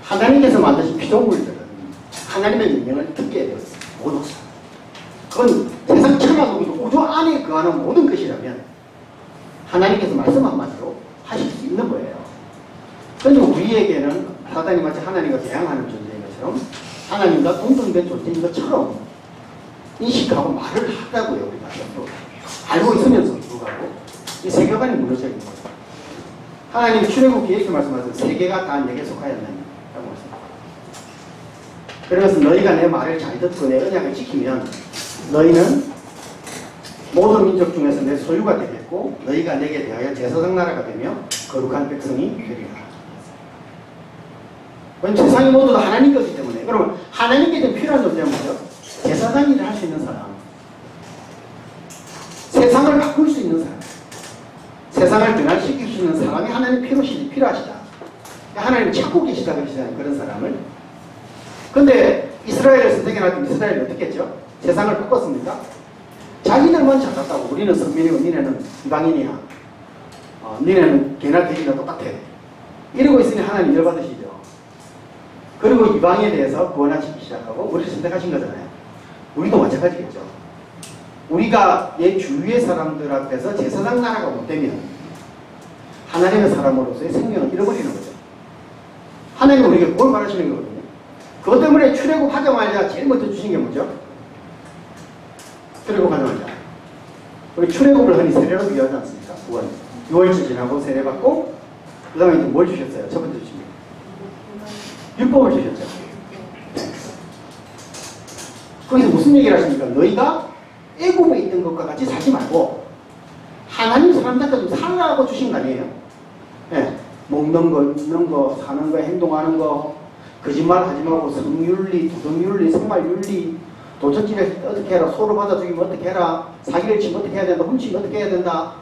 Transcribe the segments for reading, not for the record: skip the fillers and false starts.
하나님께서 만드신 피조물들은 하나님의 영향을 듣게 되어 있습니다. 모두. 그건 세상 천하 속에서 우주 안에 거하는 모든 것이라면 하나님께서 말씀 한마디로 하실 수 있는 거예요. 그런데 우리에게는 사단이 마치 하나님과 대항하는 존재인 것처럼 하나님과 동등된 존재인 것처럼 인식하고 말을 하다고요. 우리가 알고 있으면서 불구하고 이 세계관이 무너져 있는 거예요. 하나님 출애굽기에 이렇게 말씀하세요. 세계가 다 내게 속하였느니 라고 말씀합니다. 그러면서 너희가 내 말을 잘 듣고 내 언약을 지키면 너희는 모든 민족 중에서 내 소유가 되겠고 너희가 내게 대하여 제사장 나라가 되며 거룩한 백성이 되리라. 왜냐하면 세상이 모두 다 하나님 거기 때문에. 그러면 하나님께 좀 필요한 존재는 뭐죠? 제사장 일을 할 수 있는 사람, 세상을 바꿀 수 있는 사람, 세상을 변화시킬 수 있는 사람이 하나님 필요하시다. 하나님 찾고 계시다 그러시잖아요. 그런 사람을. 근데 이스라엘을 선택해놨던 이스라엘이 어떻게 했죠? 세상을 바꿨습니까? 자기들만 찾았다고. 우리는 선민이고 니네는 이방인이야. 니네는 개나 돼지나 똑같아. 이러고 있으니 하나님 열받으시죠. 그리고 이방에 대해서 구원하시기 시작하고 우리를 선택하신 거잖아요. 우리도 마찬가지겠죠. 우리가 내 주위의 사람들 앞에서 제사장 나라가 못 되면 하나님의 사람으로서의 생명을 잃어버리는 거죠. 하나님은 우리에게 뭘 바라시는 거거든요. 그것 때문에 출애굽하자마자 제일 먼저 주신 게 뭐죠? 출애굽하자마자 우리 출애굽을 흔히 세례로 비유하지 않습니까? 6월절 지나고 세례 받고 그 다음에 이제 뭘 주셨어요? 첫 번째 주신 게 율법을 주셨죠. 네. 거기서 무슨 얘기를 하십니까? 너희가 애굽에 있던 것과 같이 살지 말고 하나님 사람들한테 좀 살라고 주신 거 아니에요? 네. 먹는 거, 입는 거, 사는 거, 행동하는 거, 거짓말 하지 말고 성윤리, 도덕윤리, 생활윤리, 도적질에 어떻게 해라, 소를 받아 죽이면 어떻게 해라, 사기를 치면 어떻게 해야 된다, 훔치면 어떻게 해야 된다.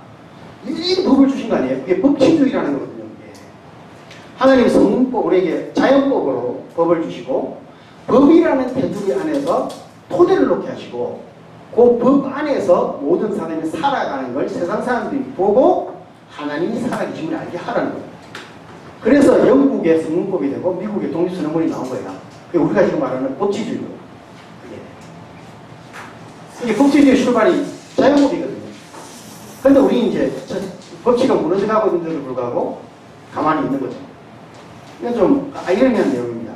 이 법을 주신 거 아니에요? 그게 법치주의라는 거거든요. 하나님 성문법 우리에게 자연법으로 법을 주시고 법이라는 테두리 안에서 토대를 놓게 하시고 그 법 안에서 모든 사람이 살아가는 걸 세상 사람들이 보고 하나님이 살아계심을 알게 하라는 거예요. 그래서 영국의 성문법이 되고 미국의 독립선언문이 나온 거예요. 그게 우리가 지금 말하는 법치주의고. 이게 법치주의 출발이 자연법이거든요. 그런데 우리 이제 법치가 무너져가고 있는데도 불구하고 가만히 있는 거죠. 이건 좀 아이러니한 내용입니다.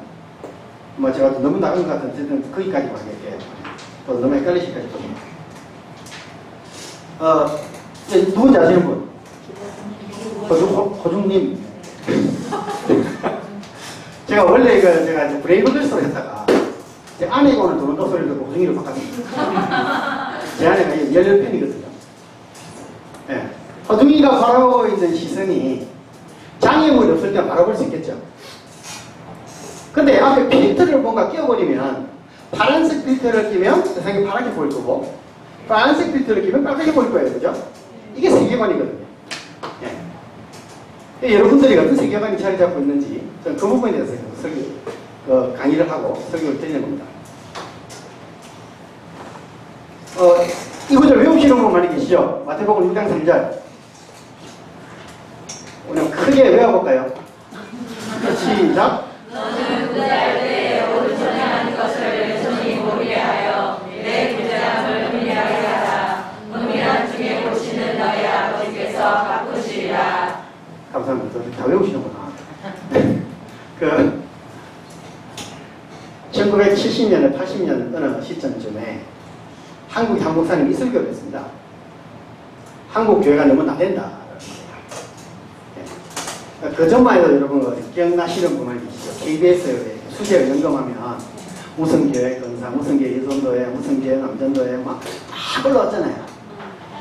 뭐 제가 너무 나간 것 같은데 어쨌든 거기까지만 할게요. 또 너무 헷갈리실까지 좀. 누군지 아시는 분? 호중님. 제가 원래 이거 제가 브레이브걸스로 했다가 제 아내가 오늘 들어온다 소리를 듣고 호중이로 바꿨습니다. 제 아내가 열렬팬이거든요. 네. 호중이가 바라보고 있는 시선이 장애물이 없을 때 바라볼 수 있겠죠. 근데 앞에 필터를 뭔가 끼워버리면 파란색 필터를 끼면 세상이 파랗게 보일 거고 파란색 필터를 끼면 빨갛게 보일 거예요. 그죠? 이게 세계관이거든요. 예. 여러분들이 어떤 세계관이 자리 잡고 있는지 저는 그 부분에 대해서 강의를 하고 설교를 드리는 겁니다. 이 구절 외우시는 분 많이 계시죠? 마태복음 6장 3절. 오늘 크게 외워볼까요? 시작. 너는 구제할 때에 오른손에 하는 것을 왼손이 모르게 하여 내 구제함을 은밀하게 하라. 은밀한 중에 보시는 너희 아버지께서 바꾸시리라. 감사합니다. 다 외우시는구나. 1970년에 80년 어느 시점쯤에 한국이 한 목사님이 이 설교를 했습니다. 한국 교회가 너무 나댄다. 그 전만 해도 여러분 기억나시는 분만 계시죠? KBS에 수제를 점검하면 무슨 교회 건사, 무슨 교회 여전도회, 무슨 교회 남전도회 막 올라왔잖아요.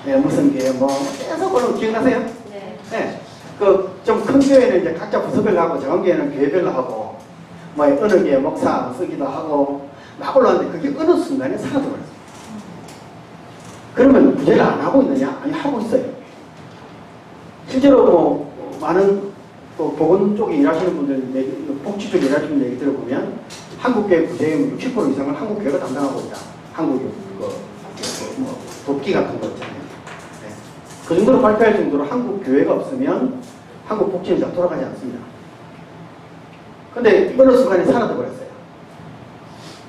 네, 무슨 교회 뭐 계속 올라오고 기억나세요? 네. 네. 그 좀 큰 교회는 이제 각자 부서별로 하고 작은 교회는 교회별로 하고 뭐 어느 교회 목사 쓰기도 하고 막 올라왔는데 그게 어느 순간에 사라져버렸어요. 그러면 구제를 안 하고 있느냐? 아니 하고 있어요. 실제로 뭐 많은 또 보건 쪽에 일하시는 분들, 복지 쪽에 일하시는 분들 얘기 들어보면 한국교회 구제의 60% 이상을 한국교회가 담당하고 있다. 한국 뭐 돕기 같은 거 있잖아요. 네. 그 정도로 발표할 정도로 한국교회가 없으면 한국 복지는 잘 돌아가지 않습니다. 근데 어느 순간에 사라져 버렸어요.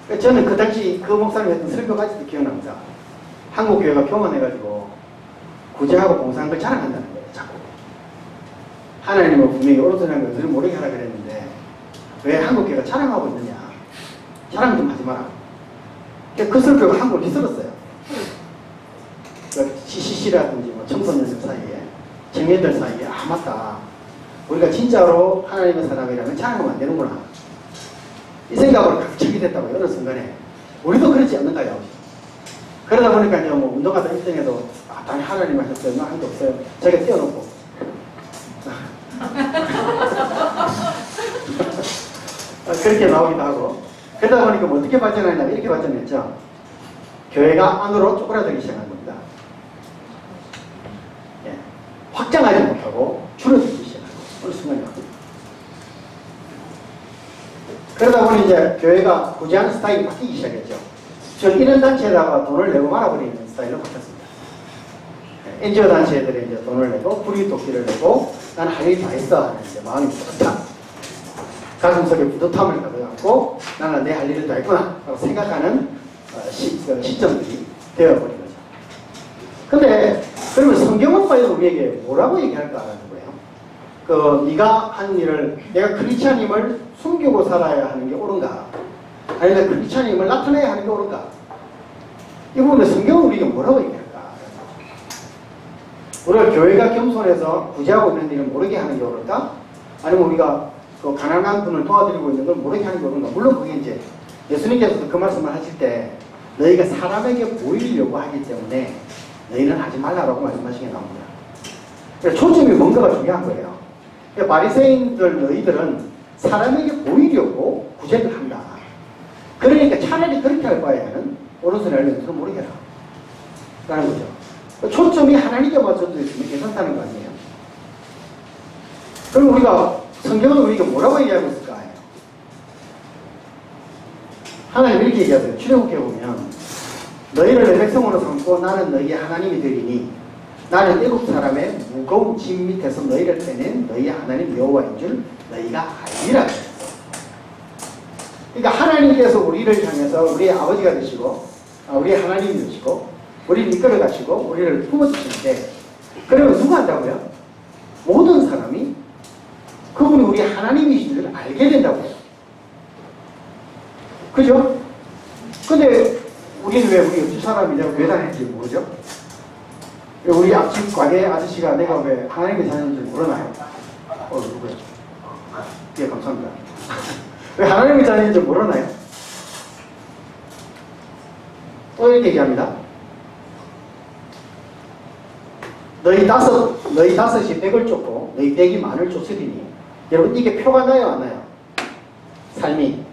그러니까 저는 그 당시 그 목사님 했던 설교가 아직도 기억납니다. 한국교회가 교만해가지고 구제하고 봉사한 걸 자랑한다는 거예요. 자꾸. 하나님은 분명히 오른손이라는 걸 늘 모르게 하라 그랬는데 왜 한국교회가 자랑하고 있느냐. 자랑 좀 하지 마라. 그러니까 그 설교가 한국을 휘둘렀어요. CCC라든지 뭐 청소년들 사이에 청년들 사이에 맞다. 우리가 진짜로 하나님의 사람이라면 자랑하면 안 되는구나. 이 생각으로 각축이 됐다고요. 어느 순간에. 우리도 그렇지 않는가요? 그러다 보니까 이제 뭐 운동하다 1등해도 당연히 하나님 하셨어요. 나 한 게 없어요. 자기가 띄워놓고. 그렇게 나오기도 하고. 그러다 보니까 뭐 어떻게 발전하냐 이렇게 발전했죠. 교회가 안으로 쪼그라들기 시작한 겁니다. 예. 확장하지 못하고 줄어들기 시작하고 어느 순간에 그러다 보니 이제 교회가 구제하는 스타일이 바뀌기 시작했죠. 즉 이런 단체에다가 돈을 내고 말아버리는 스타일로 바뀌었습니다. NGO 단체들이 이제 돈을 내고 불이도끼를 내고 나는 할 일이 다 있어 하는 이제 마음이 뿌듯한 가슴속에 뿌듯함을 가져갖고 나는 내 할 일을 다 했구나 라고 생각하는 시점들이 되어버린 거죠. 근데 그러면 성경은 과연 우리에게 뭐라고 얘기할까라는 거예요. 네가 한 일을 내가 크리스찬임을 숨기고 살아야 하는 게 옳은가? 아니면 크리스찬임을 나타내야 하는 게 옳은가? 이 부분에 성경은 우리에게 뭐라고 얘기할까? 우리가 교회가 겸손해서 구제하고 있는 일을 모르게 하는 게 옳을까? 아니면 우리가 그 가난한 분을 도와드리고 있는 걸 모르게 하는 게 옳은가? 물론 그게 이제 예수님께서도 그 말씀을 하실 때 너희가 사람에게 보이려고 하기 때문에 너희는 하지 말라라고 말씀하신 게 나옵니다. 그러니까 초점이 뭔가가 중요한 거예요. 그러니까 바리새인들 너희들은 사람에게 보이려고 구제를 한다. 그러니까 차라리 그렇게 할 바에는 오른손에 왼손을 모르게 해라. 라는 거죠. 초점이 하나님께 맞춰져 있으면 괜찮다는 거 아니에요. 그럼 우리가 성경은 우리가 뭐라고 얘기하고 있을까? 하나님 이렇게 얘기하세요. 출애굽기에 보면 너희를 내 백성으로 삼고 나는 너희의 하나님이 되리니 나는 애굽 사람의 무거운 짐 밑에서 너희를 빼낸 너희의 하나님 여호와인 줄 너희가 알리라. 그러니까 하나님께서 우리를 향해서 우리의 아버지가 되시고 우리의 하나님이 되시고 우리를 이끌어 가시고 우리를 품어주시는데 그러면 누가 한다고요? 모든 사람이 그분이 우리 하나님이신 줄 알게 된다고요. 그죠? 근데 우리는 왜 우리 두 사람이냐고 왜 다니는지 모르죠? 우리 앞집 가게 아저씨가 내가 왜 하나님의 자녀인지 모르나요? 누구야? 예, 감사합니다. 왜 하나님의 자녀인지 모르나요? 또 이렇게 얘기합니다. 너희 다섯이 100을 쫓고 너희 100이 만을 쫓으리니 여러분 이게 표가 나요 안 나요? 삶이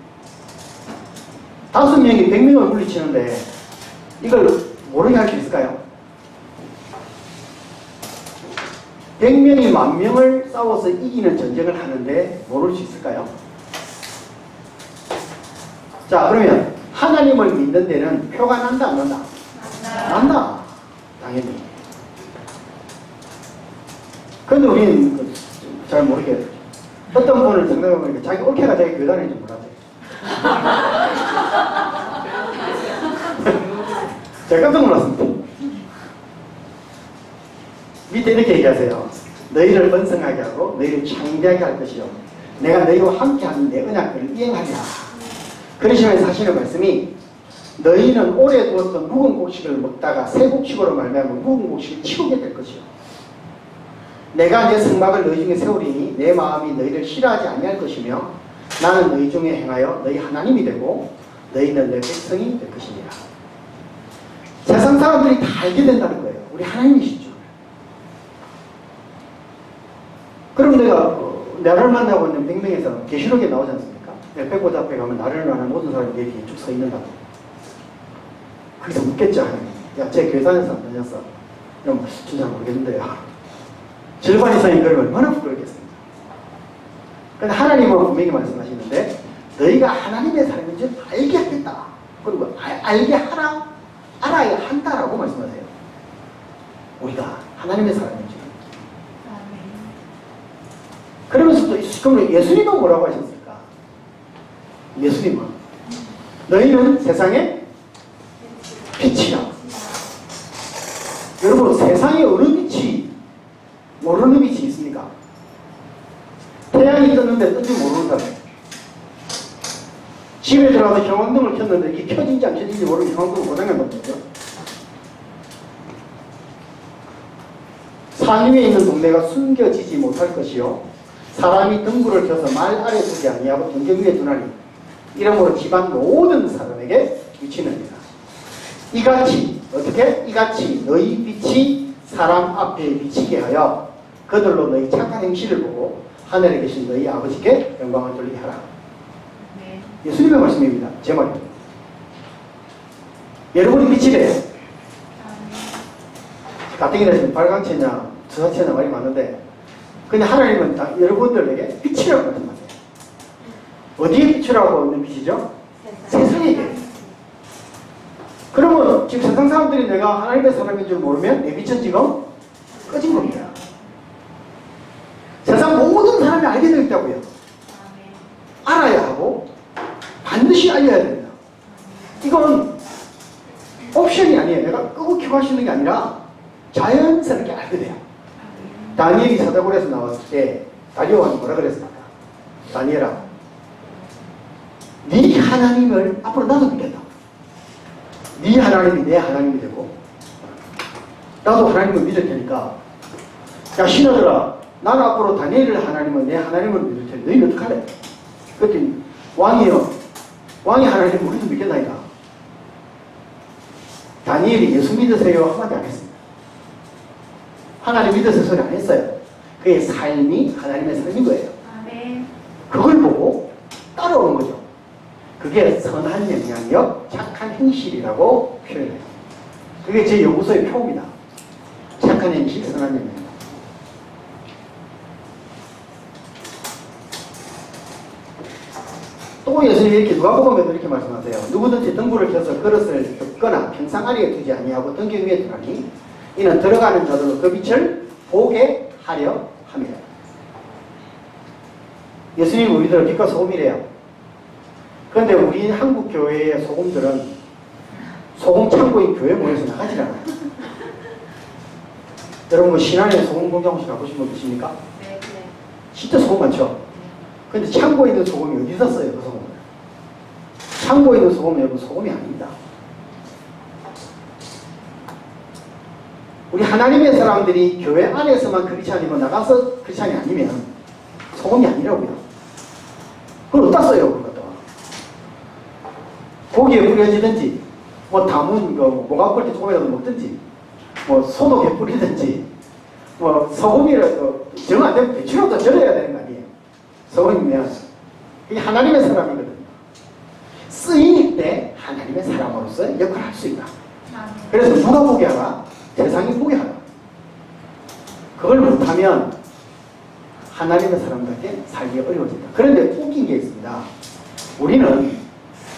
5명이 100명을 물리치는데 이걸 모르게 할 수 있을까요? 100명이 10,000명을 싸워서 이기는 전쟁을 하는데 모를 수 있을까요? 자, 그러면 하나님을 믿는 데는 표가 난다 안 난다? 난다. 당연히. 그런데 우리는 잘 모르겠어요. 어떤 분을 생각해보니까 자기 올케가 자기 교회 다니는지 몰랐대요. 제가 깜짝 놀랐습니다. 밑에 이렇게 얘기하세요. 너희를 번성하게 하고 너희를 창대하게 할 것이요 내가 너희와 함께하는 내 언약을 이행하리라. 그러시면서 하시는 말씀이 너희는 오래 두었던 묵은 곡식을 먹다가 새 곡식으로 말미암아 묵은 곡식을 치우게 될 것이요 내가 내 성막을 너희 중에 세우리니 내 마음이 너희를 싫어하지 아니할 것이며 나는 너희 중에 행하여 너희 하나님이 되고 너희는 내 백성이 될 것이니라. 세상 사람들이 다 알게 된다는 거예요. 우리 하나님이시죠. 그럼 내가 나를 만나고 있는 100명에서 계시록에 나오지 않습니까? 백보드 앞에 가면 나를 만난 모든 사람이 내 뒤에 쭉 서 있는다고. 거기서 묻겠죠, 하나님. 야, 제 교회 다녔어, 안 다녔어? 그럼 진짜 모르겠는데요. 절반 이상인 걸 얼마나 부끄럽겠습니까? 그런데 하나님은 분명히 말씀하시는데 너희가 하나님의 사람인 줄 알게 하겠다. 그리고 알게 하라, 알아야 한다라고 말씀하세요. 우리가 하나님의 사람인 줄. 그러면서 또 그럼 예수님은 뭐라고 하셨을까? 예수님은 너희는 세상의 빛이라. 여러분 세상에 어느 빛이 모르는 빛이 있습니까? 태양이 떴는데 뜬지 모르는 사람. 집에 들어가서 형광등을 켰는데 이게 켜진지 안 켜진지 모르는 형광등을 고장난 거죠. 산 위에 있는 동네가 숨겨지지 못할 것이요 사람이 등불을 켜서 말 아래 두지 아니하고 등경 위에 두나니 이러므로 집안 모든 사람에게 미치느니라. 이같이 어떻게? 이같이 너희 빛이 사람 앞에 비치게 하여 그들로 너희 착한 행실을 보고 하늘에 계신 너희 아버지께 영광을 돌리게 하라. 네. 예수님의 말씀입니다. 제 말입니다. 여러분이 빛이래요. 가뜩이나 지금 발광체냐 주사체냐 말이 많은데 근데 하나님은 다 여러분들에게 빛이라고 말씀하세요. 어디에 빛이라고 있는 빛이죠? 세상에게. 그러면 지금 세상 사람들이 내가 하나님의 사람인 줄 모르면 내 빛은 지금 꺼진 겁니다. 세상 모든 사람이 알게 되어 있다고요. 알아야 하고 반드시 알려야 됩니다. 이건 옵션이 아니에요. 내가 끄고 켜고 할 수 있는 게 아니라 자연스럽게 알게 돼요. 다니엘이 사다굴에서 나왔을 때 다리오가 뭐라 그랬습니까? 다니엘아, 네 하나님을 앞으로 나도 믿겠다. 네 하나님이 내 하나님이 되고 나도 하나님을 믿을 테니까 야 신하들아, 나는 앞으로 다니엘을 하나님을 내 하나님을 믿을 테니 너희는 어떡할래? 그랬더니 왕이요, 왕이 하나님 우리도 믿겠나이다. 다니엘이 예수 믿으세요 한마디 안 했습니다. 하나님 믿으세요 소리 안 했어요. 그의 삶이 하나님의 삶인 거예요. 그걸 보고 따라오는 거죠. 그게 선한 영향력, 착한 행실이라고 표현해요. 그게 제 연구소의 표입니다. 착한 행실, 선한 영향력. 또 예수님이 이렇게 누가복음에도 이렇게 말씀하세요. 누구든지 등불을 켜서 그릇을 덮거나 평상 아래에 두지 아니하고 등경 위에 두나니 이는 들어가는 자들로 그 빛을 보게 하려 함이라. 예수님 우리들은 빛과 소금이래요. 그런데 우리 한국 교회의 소금들은 소금 창고인 교회 모여서 나가질 않아요. 여러분 뭐 신안에 소금 공장실 가보신 분 계십니까? 네. 진짜 소금 많죠? 근데 창고에 있는 소금이 어디서 써요? 그 소금을. 창고에 있는 소금은 여러분 소금이 아닙니다. 우리 하나님의 사람들이 교회 안에서만 크리스찬이고 나가서 크리스찬이 아니면 소금이 아니라고요. 그걸 어디다 써요? 그걸 갖다가 고기에 뿌려지든지 뭐 담은 거 목 아플 때 조금이라도 먹든지 뭐 소독에 뿌리든지 뭐 소금이라도 정 안 되면 배추라도 절여야 되는 거 아니에요. 소금이면 이게 하나님의 사람이거든요. 쓰일 때 하나님의 사람으로서 역할을 할 수 있다. 그래서 누가 보게 하라? 세상이 보게 하라. 그걸 못하면 하나님의 사람들에게 살기 어려워진다. 그런데 웃긴 게 있습니다. 우리는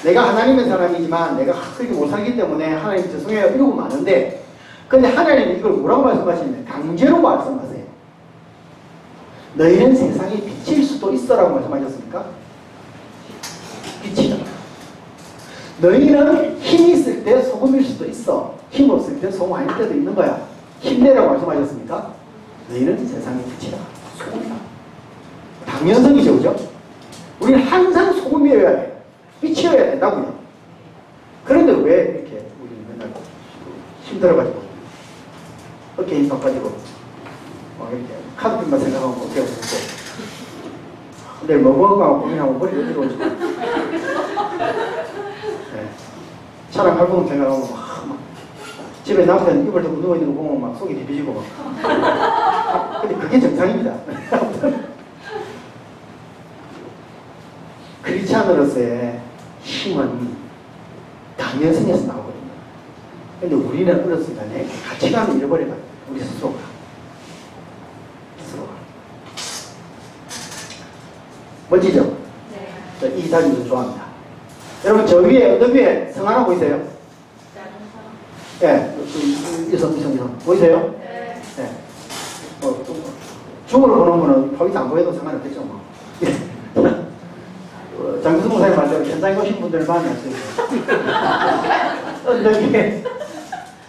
내가 하나님의 사람이지만 내가 그렇게 못 살기 때문에 하나님 죄송해요 이러고 마는데 근데 하나님은 이걸 뭐라고 말씀하시냐면 강제로 말씀하세요. 너희는 세상의 빛일 수도 있어라고 말씀하셨습니까? 빛이다. 너희는 힘이 있을 때 소금일 수도 있어. 힘 없을 때 소금 아닐 때도 있는 거야. 힘내라고 말씀하셨습니까? 너희는 세상의 빛이다. 소금이다. 당연성이죠, 그죠? 우리는 항상 소금이어야 돼. 빛이어야 된다고요. 그런데 왜 이렇게 우리 맨날 힘들어가지고 어깨 힘 바꿔지고 이렇게 카드빚만 생각하면 어깨가 부르고 내일 뭐 먹어가고 고민하고 머리가 어지러워지고 네. 차랑 갈고는 생각하면 막 집에 남편 이불 덮고 누워있는 거 보면 막 속이 뒤비지고 막 근데 그게 정상입니다. 크리스찬으로서의 힘은 당연성에서 나오거든요. 근데 우리는 어느 순간에 가치관을 잃어버려요. 우리 스스로가. 멋지죠? 네. 이 사진도 좋아합니다. 여러분 저 위에 언덕 위에 성 하나 보이세요? 예, 네, 이성 보이세요? 네. 네. 중을 보는 거는 거기서 안 보여도 상관없겠죠 뭐. 장수 목사님 말대로 현장에 오신 분들 많이 왔어요. 언덕에.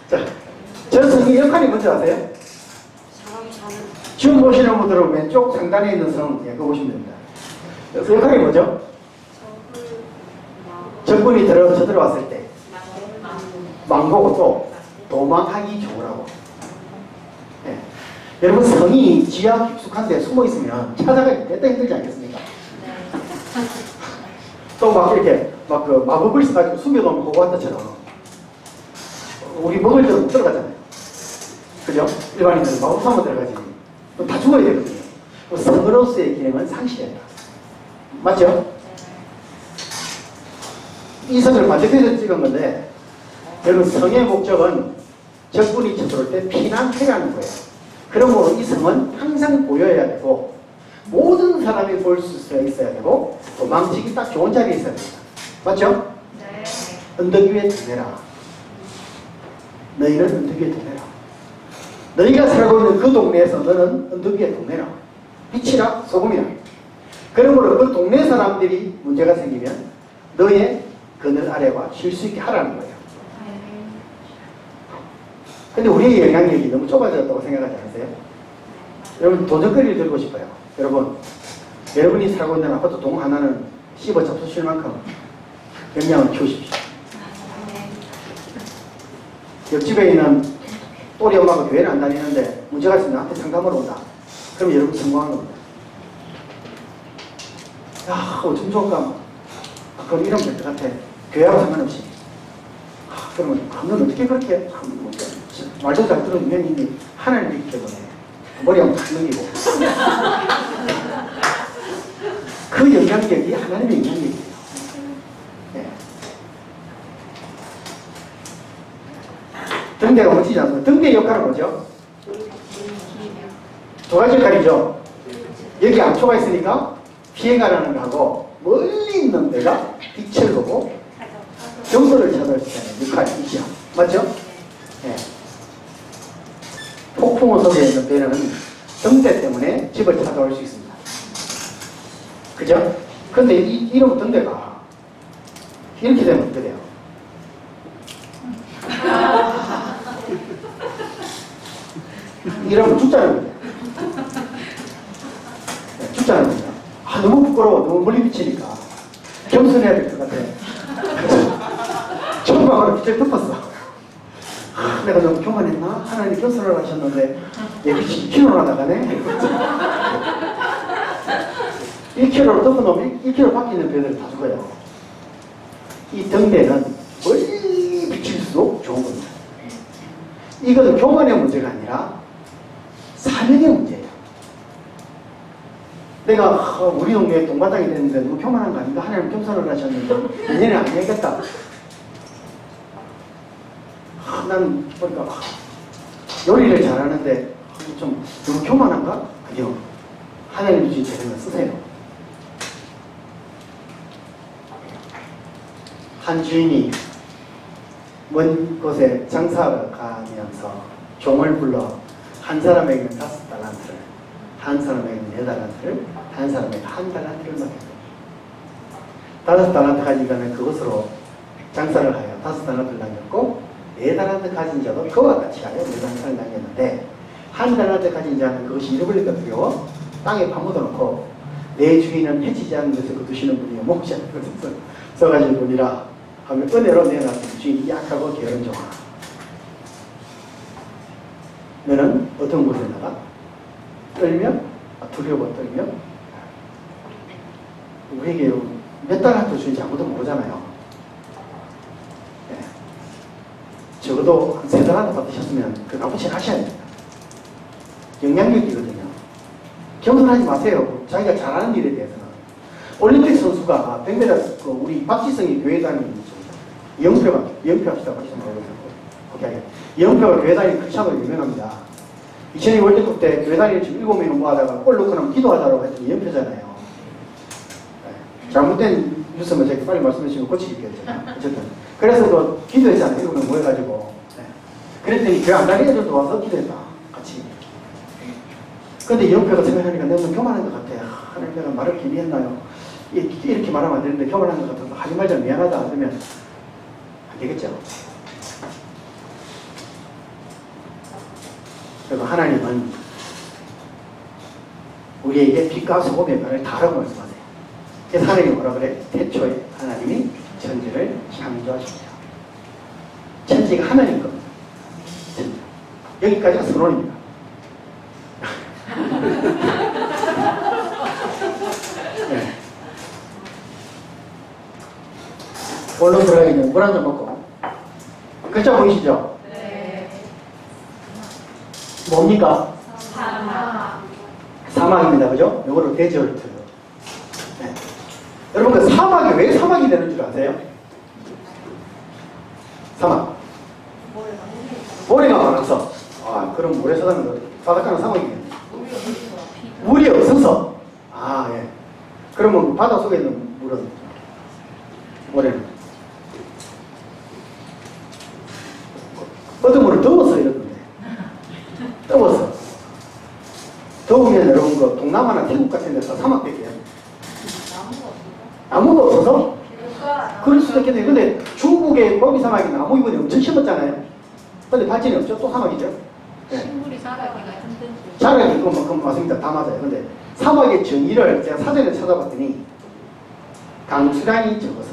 자, 저 성의 역할이 뭔지 아세요? 지금 보시는 분들은 왼쪽 상단에 있는 성, 예, 그거 보시면 됩니다. 그 역할이 뭐죠? 적군이 들어왔을 때 망보고 또 도망하기 좋으라고. 예. 여러분 성이 지하 깊숙한 데 숨어 있으면 찾아가기 대단 힘들지 않겠습니까? 또 막 이렇게 막 그 마법을 써가지고 숨겨놓으면 호구한테처럼 우리 먹을 때도 못 들어가잖아요. 그죠? 일반인들은 마법 사면 들어가지. 다 죽어야 되거든요. 성으로서의 기능은 상실된다. 맞죠? 이 성을 반대편에서 찍은 건데, 여러분 성의 목적은 적군이 쳐들어올 때 피난해라는 거예요. 그러므로 이 성은 항상 보여야 되고, 모든 사람이 볼 수 있어야 되고, 도망치기 딱 좋은 자리에 있어야 됩니다. 맞죠? 네. 언덕 위에 드내라. 너희는 언덕 위에 드내라. 너희가 살고 있는 그 동네에서 너는 언덕 위에 동네라. 빛이라 소금이라. 그러므로 그 동네 사람들이 문제가 생기면 너의 그늘 아래와 쉴 수 있게 하라는 거예요. 근데 우리의 영향력이 너무 좁아졌다고 생각하지 않으세요? 여러분 도전거리를 들고 싶어요. 여러분이 살고 있는 아파트 동 하나는 씹어 잡수실 만큼 영향을 키우십시오. 옆집에 있는 또리 엄마가 교회를 안 다니는데 문제가 있으면 나한테 상담하러 온다. 그럼 여러분 성공한 겁니다. 야, 어쩜 좋을까? 그럼 이러면 될 것 같아. 교회하고 상관없이. 그러면 넌 어떻게 그렇게 말도 잘 들은 유명인이 하나님을 믿기 때문에 머리 한번 탁 넘기고 그 영향력이 하나님의 영향력이에요. 네. 등대가 멋지지 않습니까? 등대의 역할은 뭐죠? 두 가지 역할이죠. 여기 암초가 있으니까 피해가라는 거하고 멀리 있는 데가 빛을 보고 정보를 찾을 수 있는 역할이죠. 맞죠? 네. 폭풍우 속에 있는 배는 등대 때문에 집을 찾아올 수 있습니다. 그죠? 근데 이런 등대가 이렇게 되면 어떻게 돼요? 이러면 죽자는 거예요. 네, 죽자는 거예요. 너무 부끄러워. 너무 멀리 비치니까. 겸손해야 될 것 같아. 처음으로 빛을 덮었어. 내가 너무 교만했나? 하나님 겸손을 하셨는데 내 빛이 2km나 나가네? 1km로 덮어놓으면 1km 밖에 있는 배들 다 죽어요. 이 등대는 멀리 비칠수록 좋은 겁니다. 이것은 교만의 문제가 아니라 사명의 문제예요. 내가 우리 동네에 동바닥이 됐는데 너무 교만한 거 아닌가? 하나님 겸손을 하셨는데 내년에 안 해야겠다. 난 보니까 요리를 잘하는데 좀 너무 교만한가? 아니요. 하나님 주신 재능을 쓰세요. 한 주인이 먼 곳에 장사를 가면서 종을 불러 한 사람에게는 5달란트를, 한 사람에게는 4달란트를, 한 사람에게 1달란트를 맡겼다. 5달란트 가진 자는 그것으로 장사를 하여 5달란트를 남겼고 4달란트 가진 자도 그와 같이 하여 4달란트를 남겼는데 1달란트 가진 자는 그것이 잃어버릴까 두려워 땅에 파묻어 놓고 내 주인은 해치지 않는 데서 거두시는 분이요 목지 않는 것에서 써가지고 보니라 하면 은혜로 내놨더니 주인이 약하고 게으른 종아 너는 어떤 곳에 나가? 떨며? 두려워 떨며? 우리에게 몇 달란트 주인지 아무도 모르잖아요. 네. 적어도 한 3달란트 받으셨으면 그 값어치를 하셔야 됩니다. 영향력이거든요. 겸손하지 마세요. 자기가 잘하는 일에 대해서는. 올림픽 선수가 100m 우리 박지성이 교회 다니는 영표가 합시다. 박지성 말고 영표가 교회 다니는 크리스찬으로 유명합니다. 2002 월드컵 때 교회 다니는 지금 7명이 모아다가 골 넣고 나면 기도하자고 했더니 영표잖아요. 네. 잘못된 뉴스면 제가 빨리 말씀해 주시면 고치겠죠. 어쨌든 그래서 그 기도했잖아요. 7명 모여가지고. 네. 그랬더니 교회 안 다니는 애들도 와서 기도했다. 같이. 근데 영표가 생각하니까 너무 교만한 것 같아. 하나님 내가 말을 기미했나요? 이렇게 말하면 안 되는데 교만한 것 같아서 하지 말자 미안하다 그러면 안 되겠죠. 그리고 하나님은 우리에게 빛과 소금의 변을 다라고 말씀하세요. 그래서 하나님이 뭐라 그래? 태초에 하나님이 천지를 창조하십니다. 천지가 하나님 겁니다. 천지. 여기까지가 선언입니다. 네. 얼른 들어가겠네요. 물 한 잔 먹고. 글자 보이시죠? 네. 뭡니까? 사막. 사막입니다. 그죠? 이거를 데저트. 네. 여러분, 그 사막이 왜 사막이 되는 줄 아세요? 사막. 모래가 많아서. 아, 그럼 모래사장은 바닷가는 사막이겠네. 물이 없어서. 아, 예. 그러면 바다 속에 있는 물은 모래는 어떤 물을 더워서 이러던데. 더워서. 더우면 여러분 그 동남아나 태국 같은 데서 사막 되게요. 나무가 없어서? 그럴 수도 있겠네요. 근데 중국의 고비 사막에 나무 이번에 엄청 심었잖아요. 근데 발전이 없죠? 또 사막이죠? 네. 식물이 자라기가 힘든지. 자락이 그건 맞습니다. 다 맞아요. 근데 사막의 정의를 제가 사전에 찾아봤더니 강수량이 적어서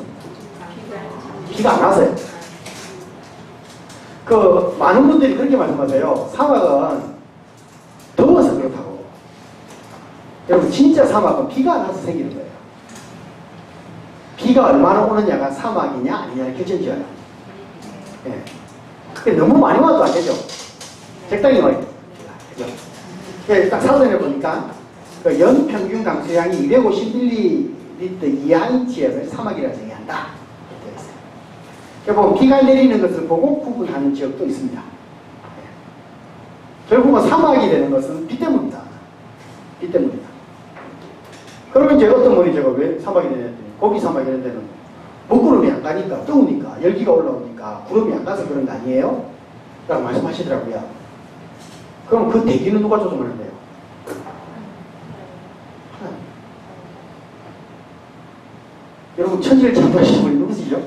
비가 안 와서요. 그 많은 분들이 그렇게 말씀하세요. 사막은 더워서 그렇다고. 여러분 진짜 사막은 비가 안 와서 생기는 거예요. 비가 얼마나 오느냐가 사막이냐 아니냐를 결정지어요. 예. 그게 너무 많이 와도 안 되죠. 적당히 와야 돼요. 그죠? 딱 사전에 보니까 그 연평균 강수량이 250ml 이하인 지역을 사막이라 정의한다. 되어 있어요. 그러니까 보면 비가 내리는 것을 보고 구분하는 지역도 있습니다. 결국은 사막이 되는 것은 비 때문이다. 비 때문이다. 그러면 이제 어떤 분이 제가 왜 사막이 되냐 고비 사막 이런 데는 먹구름이 안 가니까 더우니까 열기가 올라오니까 구름이 안 가서 그런 거 아니에요? 라고 말씀하시더라고요. 그럼 그 대기는 누가 조정하는데요? 하나님. 여러분 천지를 창조하신 분이 누구시죠?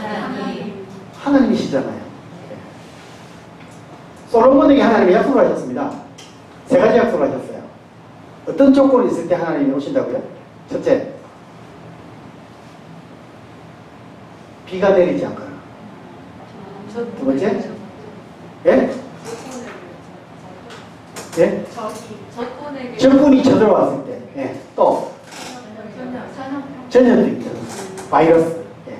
하나님. 하나님이시잖아요. 솔로몬에게 하나님이 약속을 하셨습니다. 세 가지 약속을 하셨어요. 어떤 조건이 있을 때 하나님이 오신다고요? 첫째, 비가 내리지 않거나. 두 번째, 예? 예? 적군에게. 적군이 쳐들어왔을 때, 예. 또 전염병, 바이러스, 예.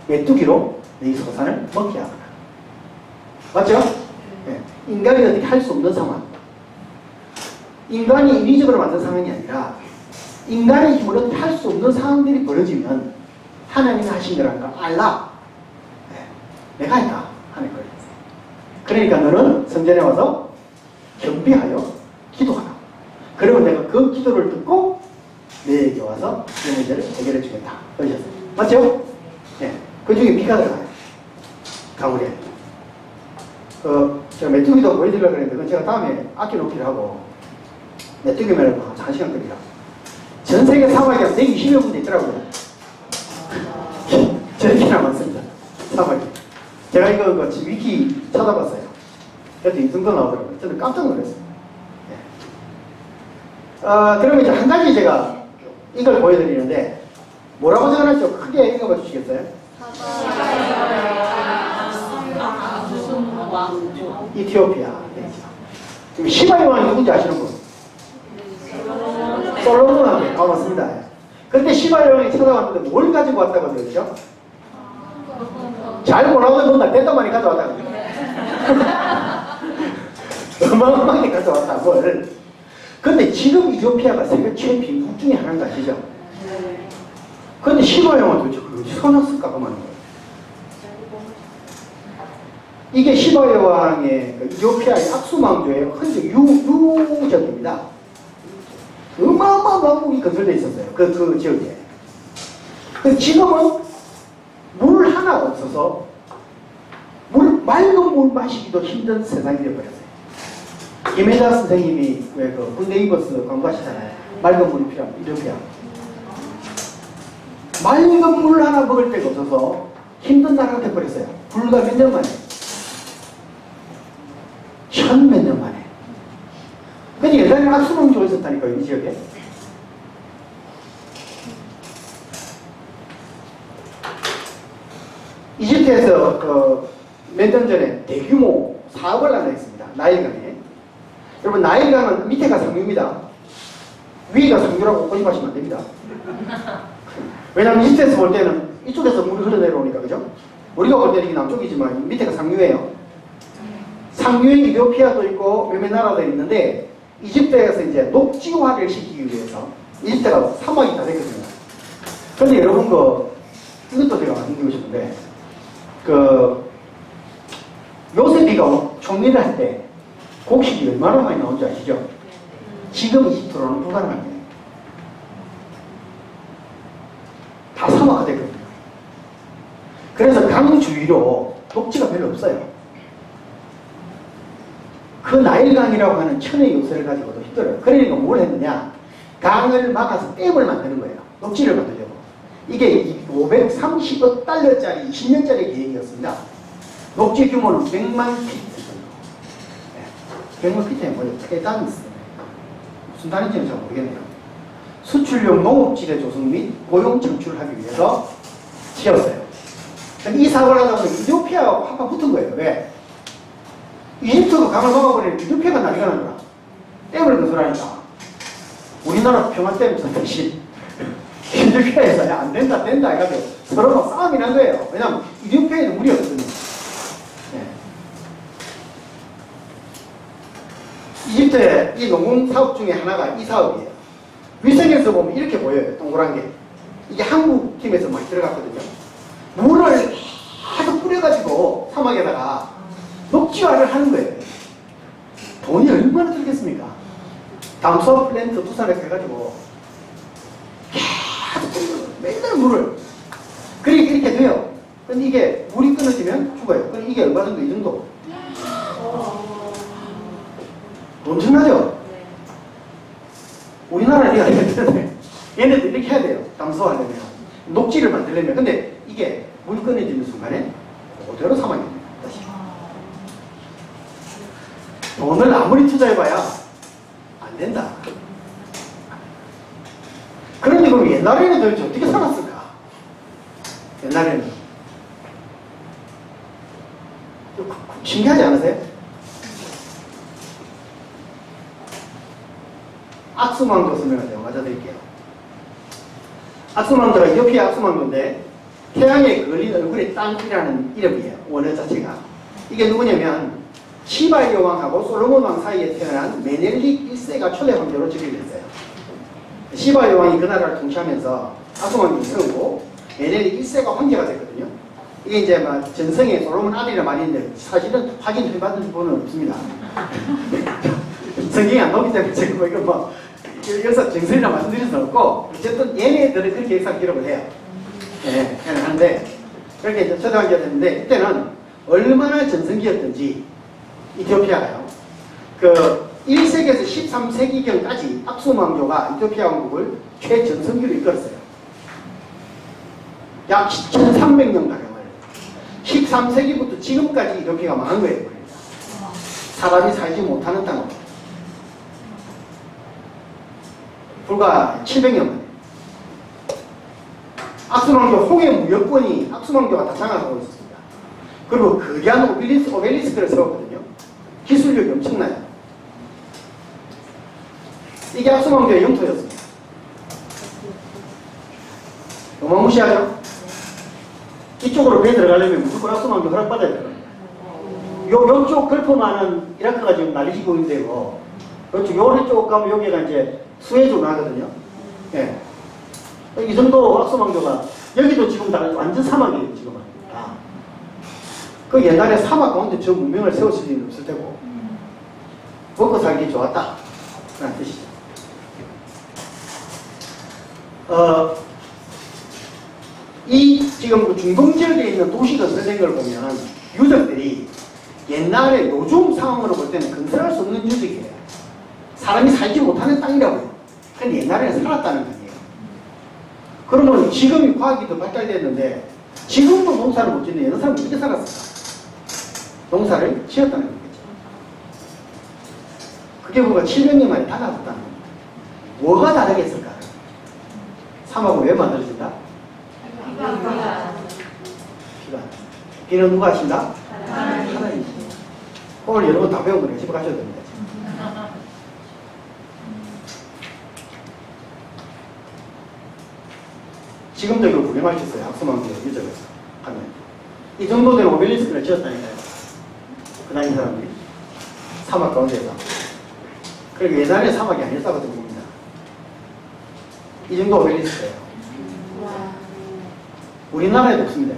메뚜기로 네 소산을 먹게 하거나. 맞죠? 예. 인간이 어떻게 할 수 없는 상황. 인간이 인위적으로 만든 상황이 아니라 인간의 힘으로 할 수 없는 상황들이 벌어지면 하나님이 하신 거라는 걸 알라. 예. 내가 했다 하는 거예요. 그러니까 너는 성전에 와서 겸비하여 기도하라. 그러면 내가 그 기도를 듣고 내게 와서 이 문제를 해결해 주겠다. 그러셨어요. 맞죠? 네. 그 중에 비가 들어가요. 가물에. 제가 메뚜기도 보여드리려고 했는데 그건 제가 다음에 아껴놓기로 하고 메뚜기 매를 1시간 끓이라. 전 세계 사막에 한 120여 군데 있더라고요. 저렇게나 많습니다. 사막이. 제가 이거 지금 위키 찾아봤어요. 그래도 이 정도 나오더라고요. 저는 깜짝 놀랐어요. 네. 그러면 이제 한 가지 제가 이걸 보여드리는데 뭐라고 적어놨죠? 크게 읽어봐 주시겠어요? 이티오피아. 네. 지금 시바의 왕이 누군지 아시는 분? 솔로몬한테. 맞습니다. 그때 시바의 왕이 찾아왔는데 뭘 가지고 왔다고 그랬죠? 잘 몰라오는 뭔가 떼따만이 가져왔다고 그랬죠? 어마어마하게 가져왔다 뭘. 근데 지금 이티오피아가 세계 최빈국 중에 하나인 거 아시죠? 근데 시바의 왕은 도대체 그걸 써놨을까 그만 거예요. 이게 시바의 왕의 그 이티오피아의 악수망조의 흔적 유적입니다. 어마어마한 왕국이 건설되어 있었어요. 그 지역에. 근데 지금은 물 하나 없어서 맑은 물 마시기도 힘든 세상이 되어버렸어요. 김혜자 선생님이 왜 그 군대 입어서 광고하시잖아요. 맑은 물이 필요합니다. 이티오피아. 맑은 물 하나 먹을 데가 없어서 힘든 나라가 돼버렸어요. 불과 몇 년 만에. 천 몇 년 만에. 근데 예전에는 악수농조가 있었다니까요, 이 지역에. 이집트에서 몇 년 전에 대규모 사업을 하나 했습니다. 나일강에. 여러분, 나일강은 밑에가 상류입니다. 위가 상류라고 고집하시면 안 됩니다. 왜냐하면 이집트에서 볼 때는 이쪽에서 물이 흘러내려오니까, 그죠? 우리가 볼 때는 이게 남쪽이지만 밑에가 상류예요. 상류에 이디오피아도 있고 몇몇 나라도 있는데, 이집트에서 이제 녹지화를 시키기 위해서 이집트가 사막이 다 됐거든요. 그런데 여러분, 이것도 제가 말씀드리고 싶은데, 요셉이가 총리를 할 때 곡식이 얼마나 많이 나온지 아시죠? 지금 이집트로는 불가능합니다. 다 사막화 됐거든요. 그래서 강 주위로 녹지가 별로 없어요. 그 나일강이라고 하는 천의 요새를 가지고도 힘들어요. 그러니까 뭘 했느냐? 강을 막아서 댐을 만드는 거예요. 녹지를 만들려고. 이게 530억 달러짜리 20년짜리 계획이었습니다. 녹지 규모는 100만 피트 정도. 100만 피트에 뭐예요? 대단히 있어요. 무슨 단위인지는 잘 모르겠네요. 수출용 농업지대 조성 및 고용 창출을 하기 위해서 지었어요. 이 사업을 하다 보니 이디오피아하고 한판 붙은 거예요. 왜? 이집트가 강을 막아버리면 이디오피아가 난리가 난 거야. 댐을 건설하니까. 우리나라 평화댐 대신 이디오피아에서 안 된다 해가지고 서로 막 싸움이 난 거예요. 왜냐면 이디오피아에는 물이 없거든요. 네. 이집트의 이 농공 사업 중에 하나가 이 사업이에요. 위성에서 보면 이렇게 보여요. 동그란 게. 이게 한국 팀에서 많이 들어갔거든요. 물을 하도 뿌려가지고 사막에다가 녹지화를 하는 거예요. 돈이 얼마나 들겠습니까? 담수화 플랜트 부산에서 해가지고 맨날 물을. 그러니까 이렇게 돼요. 근데 이게 물이 끊어지면 죽어요. 그럼 이게 얼마 정도? 이 정도. 엄청나죠? 우리나라는 이게 아니거든요. 얘네들 이렇게 해야 돼요. 담수화하려면. 녹지를 만들려면. 근데 이게 물 끊어지는 순간에 그대로 사망이 됩니다. 다시. 돈을 아무리 투자해봐야 안 된다. 그런데 그럼 옛날에는 도대체 어떻게 살았을까? 옛날에는. 신기하지 않으세요? 악수망도 설명하세요. 맞아드릴게요. 악수망도가 이디오피아 악수망도인데 태양에 걸린 얼굴의 땅이라는 이름이에요. 원어 자체가. 이게 누구냐면 시바이 여왕하고 솔로몬 왕 사이에 태어난 메넬릭 1세가 초대 황제로 즉위됐어요. 시바이 여왕이 그 나라를 통치하면서 악수망도를 세우고 메넬릭 1세가 황제가 됐거든요. 이게 이제 막 전성의 솔로몬 아들이라 말인데 사실은 확인 받은 분은 없습니다. 성경이 안 나오기 때문에 제가 이거 뭐 여기서 정설이라 말씀드릴 수는 없고 어쨌든 얘네들은 그렇게 역사 기록을 해요. 예, 하는데 그렇게 이제 초대왕제가 됐는데 이때는 얼마나 전성기였던지 이디오피아가요. 1세기에서 13세기경까지 악수왕조가 이디오피아 왕국을 최전성기로 이끌었어요. 약 1300년가량을 13세기부터 지금까지 이디오피아가 망한 거예요. 사람이 살지 못하는 땅으로 불과 700년 만에 악수왕조 홍해 무역권이 악수왕조가 다 장악하고 있었습니다. 그리고 거대한 오벨리스크를 세웠거든요. 기술력이 엄청나요. 이게 악수왕조의 영토였습니다. 어마무시하죠? 이쪽으로 배 들어가려면 무조건 악수왕조 허락받아야 돼요. 요쪽 걸프만은 이라크가 지금 난리치고 있는데요. 그렇죠. 요쪽 가면 여기가 이제 수해주로 나거든요. 예. 이 정도 악수왕조가 여기도 지금 다 완전 사막이에요. 지금은. 아. 그 옛날에 사막 가운데 저 문명을 세웠을 리는 없을 테고 먹고 살기 좋았다 라는 뜻이죠. 이 지금 그 중동 지역에 있는 도시들 선생을 보면 유적들이 옛날에 요즘 상황으로 볼 때는 건설할 수 없는 유적이에요. 사람이 살지 못하는 땅이라고요. 근데 옛날에는 살았다는 거예요. 그러면 지금이 과학이 더 발달됐는데 지금도 농사를 못 짓는 옛날 사람은 어떻게 살았을까? 농사를 지었다는 거겠죠. 그게 뭐가 700년 만에 달라졌다는 겁니다. 뭐가 다르겠을까? 사막은 왜 만들어진다? 비가. 비는 누가 하신다? 하나님. 오늘 여러분 다 배운 거예요. 집에 가셔야 됩니다. 지금도 이걸 구경하셨어요. 학수망교 유적에서 하면. 이 정도 되는 오벨리스크를 지었다니까요. 그 당시 사람들이. 사막 가운데서. 그리고 옛날에 사막이 아니었다고 봅니다. 이 정도 오벨리스크예요. 우리나라에도 없습니다.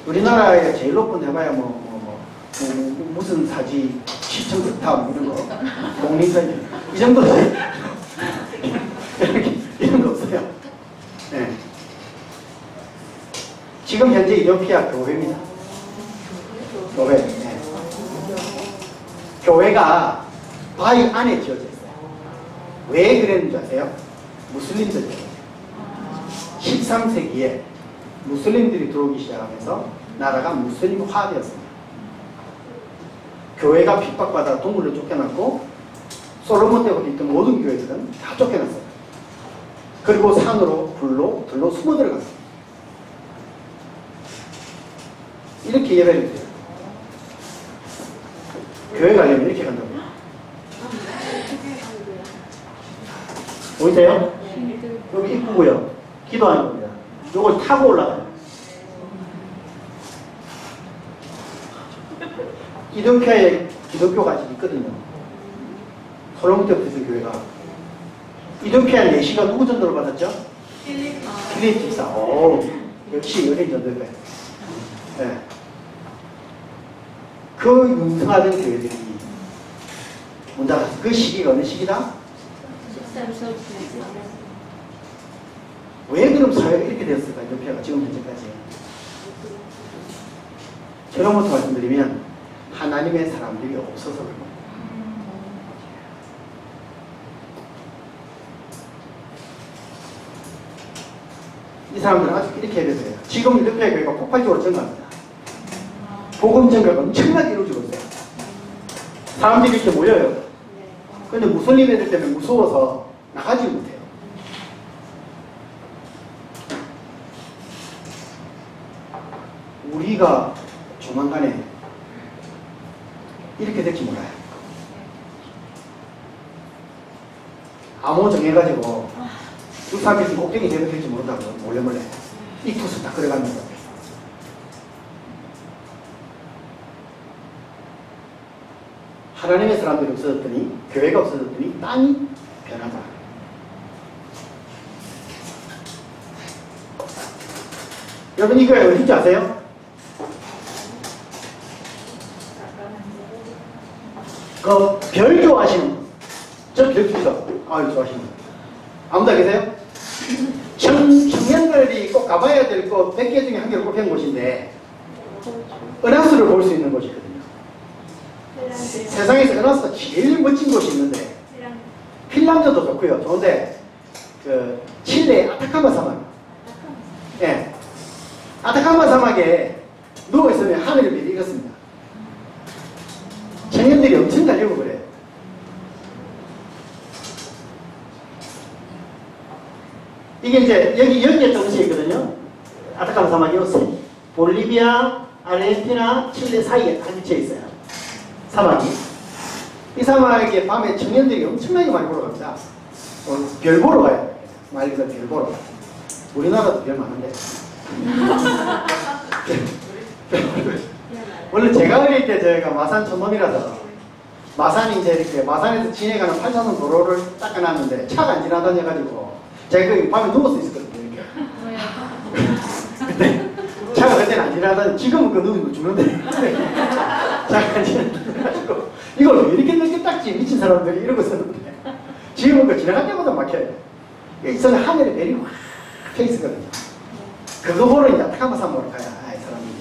우리나라에 제일 높은 해봐야 무슨 사지, 시청석탑 이런 거, 독립사지 이 정도 이런 거 없어요. 네. 지금 현재 이디오피아 교회입니다. 교회. 네. 교회가 바위 안에 지어져 있어요. 왜 그랬는지 아세요? 무슬림들이에요. 13세기에 무슬림들이 들어오기 시작하면서 나라가 무슬림화되었습니다. 교회가 핍박받아 동굴로 쫓겨났고 솔로몬 때부터 있던 모든 교회들은 다 쫓겨났어요. 그리고 산으로 불로 들로 숨어 들어갔어요. 이렇게 예배를 드려요. 교회 가려면 이렇게 간다고요. 보이세요? 여기 입구고요. 기도하는 겁니다. 이걸 타고 올라가요. 이동표에 기독교가 아직 있거든요. 솔로몬 때부터 있던 교회가. 이동표에 내시가 누구 전도를 받았죠? 필립 집사. 오, 역시 연예인 전도일 거예요. 네. 그 융성하던 교회들이 문제가 그 시기가 어느 시기다? 왜 그럼 사회가 이렇게 되었을까? 이동표가 지금 현재까지. 처음부터 말씀드리면 하나님의 사람들이 없어서 그런 겁니다. 이 사람들은 아직 이렇게 예배드려요. 지금 이동표의 교회가 폭발적으로 증가합니다. 복음 증가가 엄청나게 이루어지고 있어요. 사람들이 이렇게 모여요. 그런데 무슬림 애들 때문에 무서워서 나가지 못해요. 우리가 조만간에 이렇게 될지 몰라요. 암호 정해가지고 육사비스 꼭대기 되면 될지 모른다고 몰래 이투스 딱 그래가는 거예요. 하나님의 사람들이 없어졌더니 교회가 없어졌더니 땅이 변하다. 여러분 이거 어딘지 아세요? 그 별 좋아하시는 분. 저 별 주죠. 아유 좋아하시는 분. 아무도 계세요? 청년들이 꼭 가봐야 될 곳 100개 중에 한 개를 꼽힌 곳인데 은하수를 볼 수 있는 곳이거든요. 세상에서 은하수가 제일 멋진 곳이 있는데 핀란드도 좋고요. 좋은데 그 칠레 아타카마 사막. 예. 아타카마 사막에 누워있으면 하늘을 빛이 익었습니다. 청년들이 엄청 달리고 그래요. 이게 이제 여기에 동시에 있거든요. 아타카마 사막이 볼리비아, 아르헨티나, 칠레 사이에 다 위치해 있어요. 사막이. 이 사막에 밤에 청년들이 엄청나게 많이 보러 갑니다. 별 보러 가요. 말 그대로 별 보러. 우리나라도 별 많은데. 원래 제가 어릴 때 저희가 마산 촌놈이라서 마산이 이제 이렇게 마산에서 진해가는 8차선 도로를 닦아놨는데 차가 안 지나다녀가지고 제가 거기 밤에 누울 수 있었거든요. 이렇게. 근데 차가 그때는 안 지나다니 지금은 그 누우면 죽는데 차가 안 지나다녀가지고 이걸 왜 이렇게 늦게 닦지 미친 사람들이 이러고 있었는데 지금은 그 지나갈 때마다 막혀요. 이 선에 하늘에 별이 확 펴있었거든요. 그거 보러 이제 아타카마 사막으로 가야 이 사람들이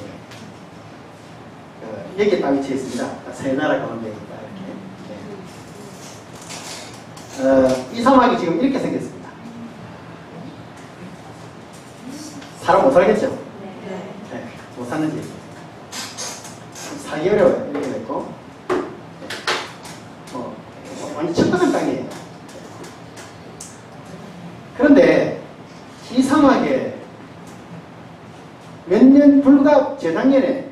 여기에 딱 위치해 있습니다. 세 나라 가운데 있다 이렇게. 이 사막이 지금 이렇게 생겼습니다. 사람 못 살겠죠? 네. 네, 못 사는지. 살기 어려워요. 이렇게 됐고. 완전 천박한 땅이에요. 그런데 이 사막에 몇 년, 불과 재작년에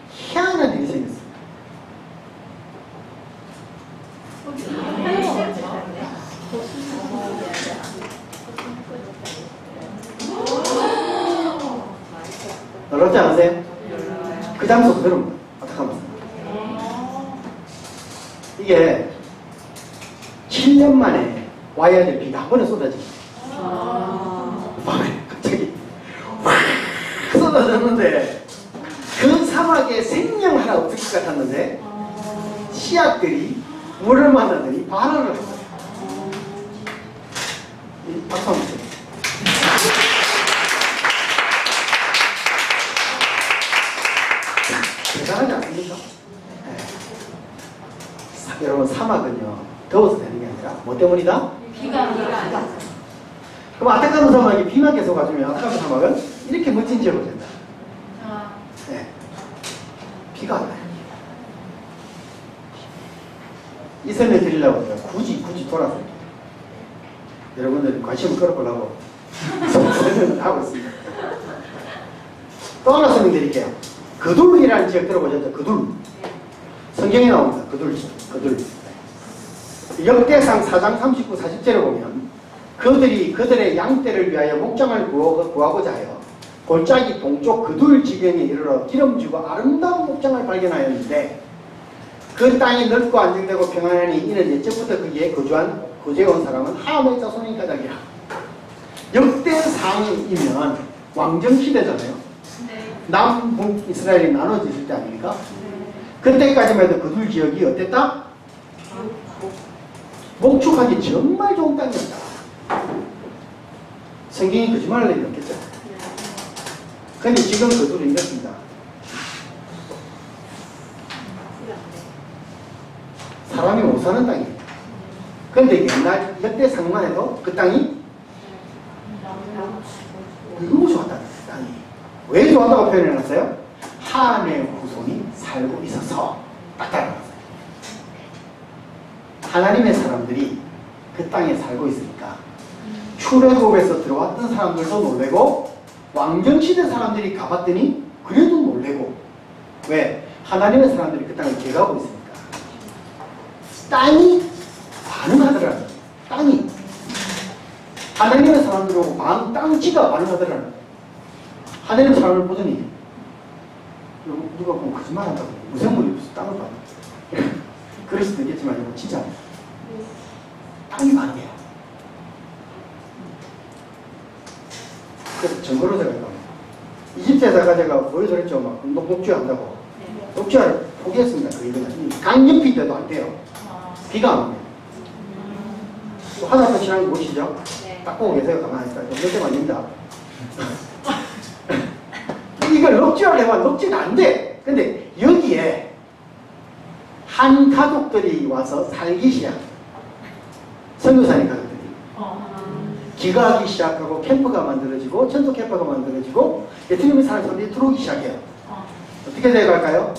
희한한 일이 생겼어요. 놀랍지 않으세요? 그 장소 그대로입니다. 어떡합니까? 이게 7년 만에 와야 될 비가 한 번에 쏟아집니다. 밤에 갑자기 확 쏟아졌는데 그 사막에 생명 하나 없을 것 같았는데 씨앗들이 물을 만나더니 발화를 했어요. 박수 한번 주세요. 대단하지 않습니까? 네. 여러분 사막은요 더워서 되는 게 아니라 뭐 때문이다? 비가 그럼 아타카마 사막이 비만 계속 와주면 아타카마 사막은 이렇게 멋진 지역으로 된다. 네. 비가 안 나요. 이 설명 드리려고 제가 굳이 돌아서 여러분들 관심을 끌어보려고 설명을 하고 있습니다. 또 하나 설명드릴게요. 그둘이라는 지역 들어보셨죠? 그둘. 성경에 나옵니다. 그둘. 역대상 4장 39, 40절에 보면 그들이 그들의 양떼를 위하여 목장을 구하고자 하여 골짜기 동쪽 그둘 지경에 이르러 기름지고 아름다운 목장을 발견하였는데 그 땅이 넓고 안정되고 평안하니 이는 옛적부터 거기에 거주해온 사람은 함의 자손인 까닭이라. 역대상이면 왕정시대잖아요. 남북 이스라엘이 나눠졌을 때 아닙니까? 그때까지만 해도 그둘 지역이 어땠다? 목축하기 정말 좋은 땅이었다. 성경이 거짓말을 일이 없겠죠. 근데 지금 그둘이 이렇습니다. 사람이 못 사는 땅이에요. 근데 옛날 역대상만 해도 그 땅이 너무 좋았다. 땅이. 왜 좋았다고 표현해놨어요? 함의 후손이 살고 있어서 딱 따라갔어요. 하나님의 사람들이 그 땅에 살고 있으니까 출애굽에서 들어왔던 사람들도 놀래고 왕정시대 사람들이 가봤더니 그래도 놀래고. 왜? 하나님의 사람들이 그 땅을 개가고 있으니까. 땅이 반응하더라는 땅이 하나님의 사람들하고 땅지가 반응하더라는. 하나님의 사람을 보더니 누가 보면 거짓말한다고 무생물이 무슨 땅을 봐. 그럴 수도 있겠지만 이거 진짜 땅이 반응해요. 그래서 증거로 제가 이집트에다가 제가 보여드렸죠. 막 녹주에 한다고. 녹주를 포기했습니다. 그 이거는 강력비 때도 안 돼요. 비가 안 옵니다. 화장실 지나는 거 보시죠? 딱 보고 계세요. 가만히 있다. 몇 대만 아닙니다. 이걸 녹지를 해봐. 녹지가 안 돼. 근데 여기에 한 가족들이 와서 살기 시작. 선교사님 가족들이. 기가하기 시작하고 캠프가 만들어지고 천도 캠프가 만들어지고 예수님의 사람들이 들어오기 시작해요. 어떻게 돼갈까요?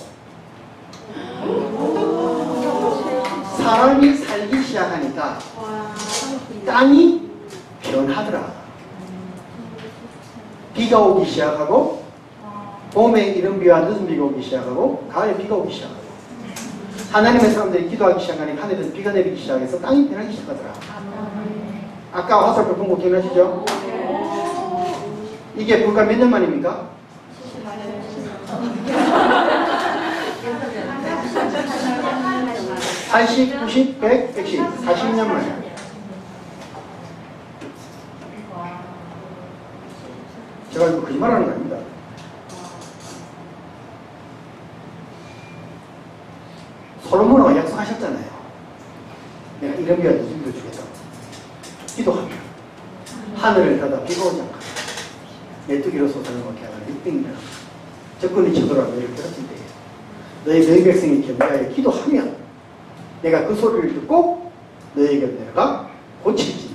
사람이 살기 시작하니까 땅이 변하더라. 비가 오기 시작하고 봄에 이른 비와 늦은 비가 오기 시작하고 가을에 비가 오기 시작하고 하나님의 사람들이 기도하기 시작하니까 하늘에서 비가 내리기 시작해서 땅이 변하기 시작하더라. 아까 화살표 본 거 기억나시죠? 이게 불과 몇 년 만입니까? 80, 90, 100, 110, 40년 만에. 제가 이거 거짓말하는 거 아닙니다. 솔로몬은 약속하셨잖아요. 내가 이런 비와 늦은 비를 주겠다. 기도하면 하늘을 닫아 비가 오지 않고 메뚜기로 솟아는 것게 하나 빅빙이라 적군이 쳐들어와 너희를 괴롭힐 때에 너희 백성이 견디하여 기도하면 내가 그 소리를 듣고 너희에게 내가 고칠지.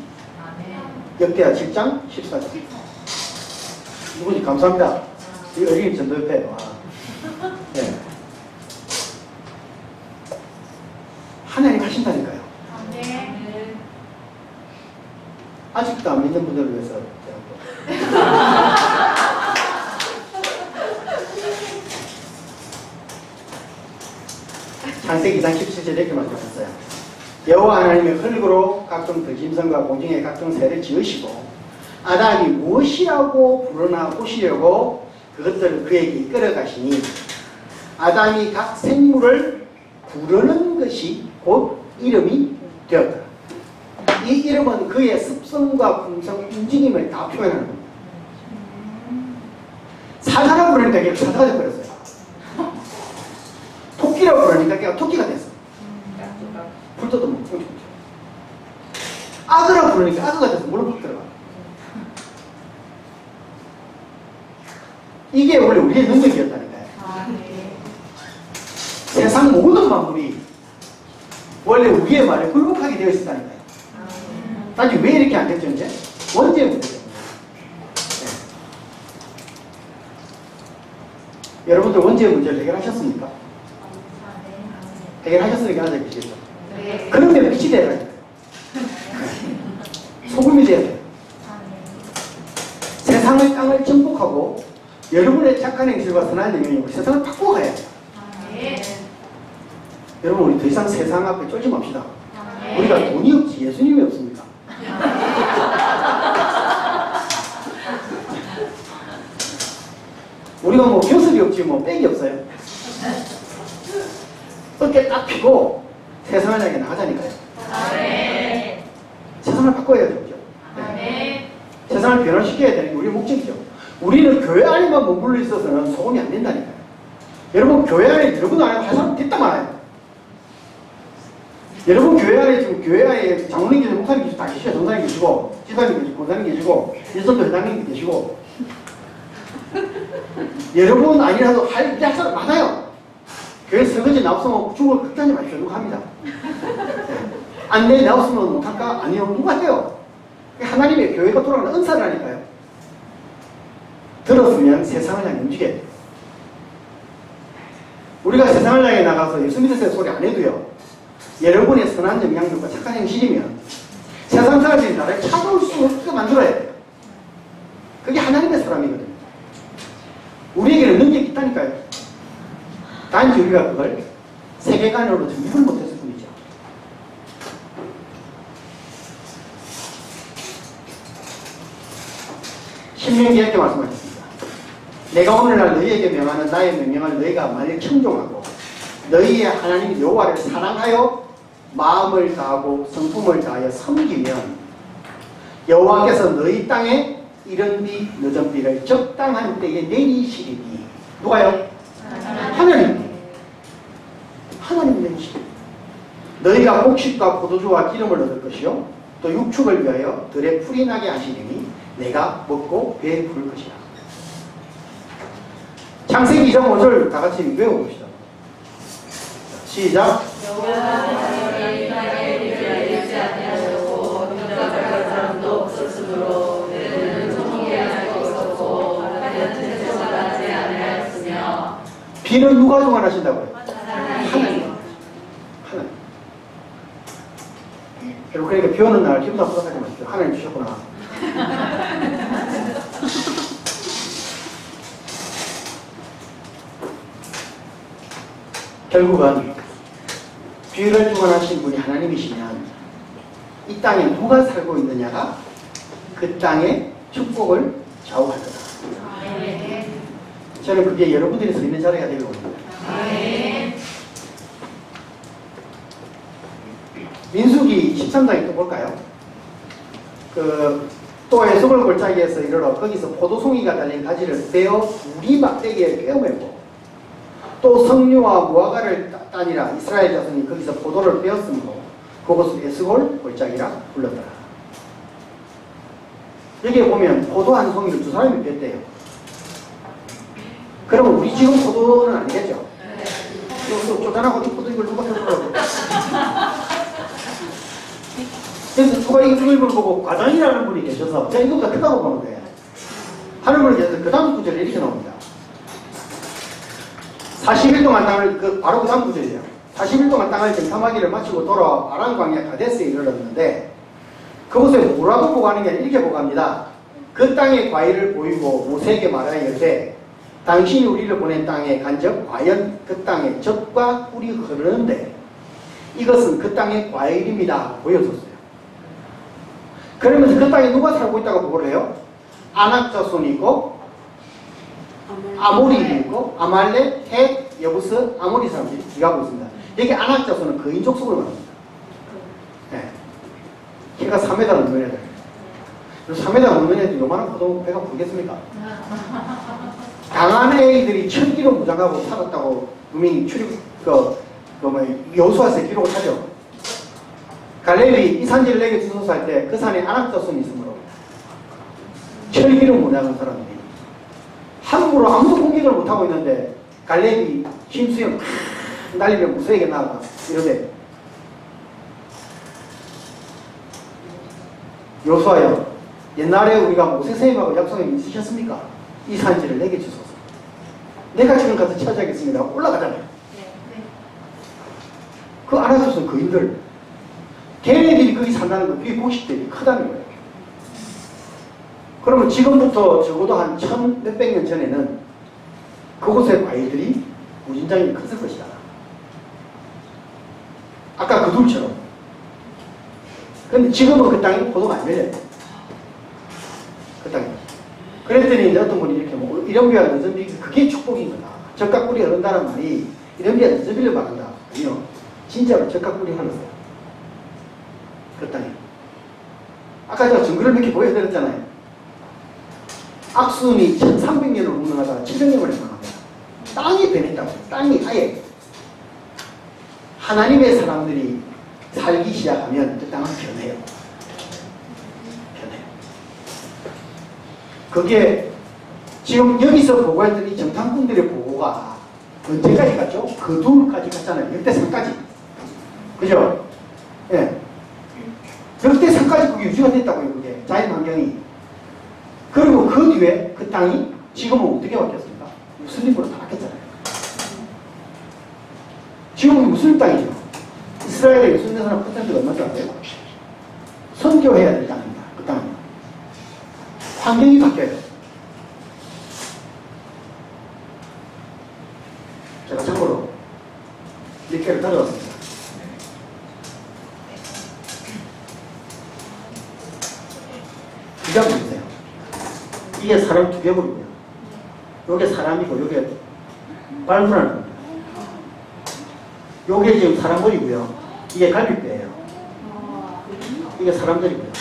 역대하 7장 14절. 누구지? 감사합니다. 이 어린이 전도협회. 와. 네. 하나님 하신다니까요. 아직도 안 믿는 분들을 위해서 제가 창세기 2장 17절에 이렇게 말씀하셨어요. 여호와 하나님의 흙으로 각종 들짐승과 공중의 각종 새를 지으시고 아담이 무엇이라고 부르나 보시려고 그것들을 그에게 이끌어 가시니 아담이 각 생물을 부르는 것이 곧 이름이 되었더라. 이 이름은 그의 습성과 품성, 움직임을 다 표현하는 겁니다. 사자라고 부르니까 걔가 사자가 되어버렸어요. 토끼라고 부르니까 걔가 토끼가 됐어. 불도도 못 보죠. 악어라고 부르니까 악어가 돼서 물로 팍 들어가. 이게 원래 우리의 능력이었다니까요. 세상 모든 만물이 원래 우리의 말에 굴복하게 되어 있었다니까요. 단지 왜 이렇게 안 됐죠, 이제? 원죄의 문제죠. 네. 여러분들 원죄의 문제를 해결하셨습니까? 해결하셨으니까 앉아 계시겠죠? 네. 그러면 빛이 되어야 돼요. 소금이 되어야 돼요. 세상의 땅을 정복하고 여러분의 착한 행실과 선한 영향력으로 세상을 바꿔가야 돼요. 여러분, 우리 더 이상 세상 앞에 쫄지 맙시다. 우리가 돈이 없지 예수님이 없습니까? 우리가 뭐 벼슬이 없지 뭐 빽이 없어요. 어깨 딱 펴고 세상을 향해 나가자니까요. 세상을 바꿔야 되죠. 네. 세상을 변화시켜야 되는 게 우리의 목적이죠. 우리는 교회 안에만 머물러 있어서는 소금이 안 된다니까요. 여러분, 교회 안에 들어보도 안 하고 할 사람 됐다 말아요. 여러분, 교회 안에 지금 교회 안에 장로님 계시고 목사님 계시고 다 계시죠. 전사님 계시고 지사님 계시고 권사님 계시고 일선도 회장님 계시고 여러분 아니라도 할 사람 많아요. 교회 설거지 나왔으면 죽을 극단지 마십시오. 누가 합니다. 안내 나왔으면 못할까? 아니요. 누가 해요? 하나님의 교회가 돌아가는 은사라니까요. 들었으면 세상을 향해 움직여야 돼요. 우리가 세상을 향해 나가서 예수 믿으세요 소리 안 해도요. 여러분의 선한 영향력과 착한 행실이면 세상 사람들이 나를 찾아올 수 없게 만들어야 돼요. 그게 하나님의 사람이거든요. 우리에게는 능력이 있다니까요. 단지 우리가 그걸 세계관으로 정립을 못했을 뿐이죠. 신명기에 이렇게 말씀하셨습니다. 내가 오늘날 너희에게 명하는 나의 명령을 너희가 만일 청종하고 너희의 하나님 여호와를 사랑하여 마음을 다하고 성품을 다하여 섬기면 여호와께서 너희 땅에 이른 비 늦은 비를 적당한 때에 내리시리니 누가요? 하나님. 하나님 내리시리니 너희가 곡식과 포도주와 기름을 얻을 것이요 또 육축을 위하여 들에 풀이 나게 하시리니 내가 먹고 배에 부를 것이라. 창세기 2장 5절 다 같이 외워봅시다. 시작. 비는 누가 동안하신다고요? 하나님. 하나님. 여러분, 그러니까 비 오는 날 기분 나쁘다 하지 마십시오. 하나님 주셨구나. 결국은 비를 주관하신 분이 하나님이시면 이 땅에 누가 살고 있느냐가 그 땅의 축복을 좌우할 거다. 저는 그게 여러분들이 서 있는 자리가 되길 원합니다. 민수기 13장에 또 볼까요? 또 에스골 골짜기에서 이르러 거기서 포도송이가 달린 가지를 베어 우리 막대기에 꿰매고 또 석류와 무화과를 따니라 이스라엘 자손이 거기서 포도를 베었으므로 그것을 에스골 골짜기라 불렀더라. 여기에 보면 포도 한 송이를 두 사람이 뺐대요. 그러면 우리 지금 포도는 아니겠죠? 쪼잔하고 이 포도 이걸 누가 펴더라고. 그래서 누가 이걸 보고 과장이라는 분이 계셔서 제가 이거보다 크다고 보는데 하늘문을 위해서 그 다음 구절에 이렇게 나옵니다. 40일 동안 땅을, 바로 그 다음 구절이에요. 40일 동안 땅을 정탐하기를 마치고 돌아와 아람 광야 가데스에 이르렀는데 그곳에 뭐라고 보고하는 게 아니라 이렇게 보고합니다. 그 땅의 과일을 보이고 모세에게 말하여 이르되 당신이 우리를 보낸 땅에 간접 과연 그 땅에 젖과 꿀이 흐르는데 이것은 그 땅의 과일입니다. 보여줬어요. 그러면서 그 땅에 누가 살고 있다고 보고를 해요? 아낙 자손이 있고 아모리 있고 아말렉, 헷, 여부스, 아모리 사람들이 들어가고 있습니다. 여기 아낙 자손은 거인 족속을 말합니다. 네. 키가 3m 넘는 애들. 3m 넘는 애들 요만한 포도 배가 부르겠습니까? 강한 애들이 천기로 무장하고 살았다고 분명히 여호수아서 기록을 하죠. 갈렙이 이 산지를 내게 주소서 할 때 그 산에 아낙 자손이 있으므로 철기로 무장한 사람들이 함부로 아무도 공격을 못하고 있는데 갈렙이 힘수염 날리면 무서에게 나아가 이러되 여호수아여 옛날에 우리가 모세 선생님하고 약속이 있으셨습니까? 이 산지를 내게 주소서. 내가 지금 가서 차지하겠습니다. 올라가잖아요. 그 아낙 자손 거인들 걔네들이 거기 산다는 건 그게 공식들이 크다는 거예요. 그러면 지금부터 적어도 한 1000몇백 년 전에는 그곳의 과일들이 무진장이 컸을 것이다. 아까 그 둘처럼. 근데 지금은 그 땅이 포도가 안 열려요. 그 땅이. 그랬더니 이제 어떤 분이 이렇게 뭐 이런 비와 늦은 비 그게 축복인 거다. 젖과 꿀이 흐른다는 말이 이런 비와 늦은 비를 말한다. 아니요. 진짜로 젖과 꿀이 흘렀어요. 그 땅에. 아까 제가 증거를 몇 개 보여드렸잖아요. 악순이 1300년을 운영하다가 700년을 행하합니다. 땅이 변했다고. 땅이 아예 하나님의 사람들이 살기 시작하면 그 땅은 변해요. 변해요. 그게 지금 여기서 보고했던 이 정탐꾼들의 보고가 언제까지 갔죠? 그 둘까지 갔잖아요. 역대상까지. 그죠? 예. 역대상까지 그게 유지가 됐다고요. 그게 자연 환경이. 그리고 그 뒤에 그 땅이 지금은 어떻게 바뀌었습니까? 무슬림으로 다 바뀌었잖아요. 지금은 무슬림 땅이죠. 이스라엘의 유순된 사람 퍼센트가 얼마인지 아세요? 선교해야 될 땅입니다. 그 땅은. 환경이 바뀌어요. 제가 참고로 몇 개를 가져왔습니다. 기자 보세요. 이게 사람 두 개고요. 요게 사람이고 요게 발굴하는 겁니다. 요게 지금 사람 머리고요. 이게 갈비뼈예요. 이게 사람들이고요.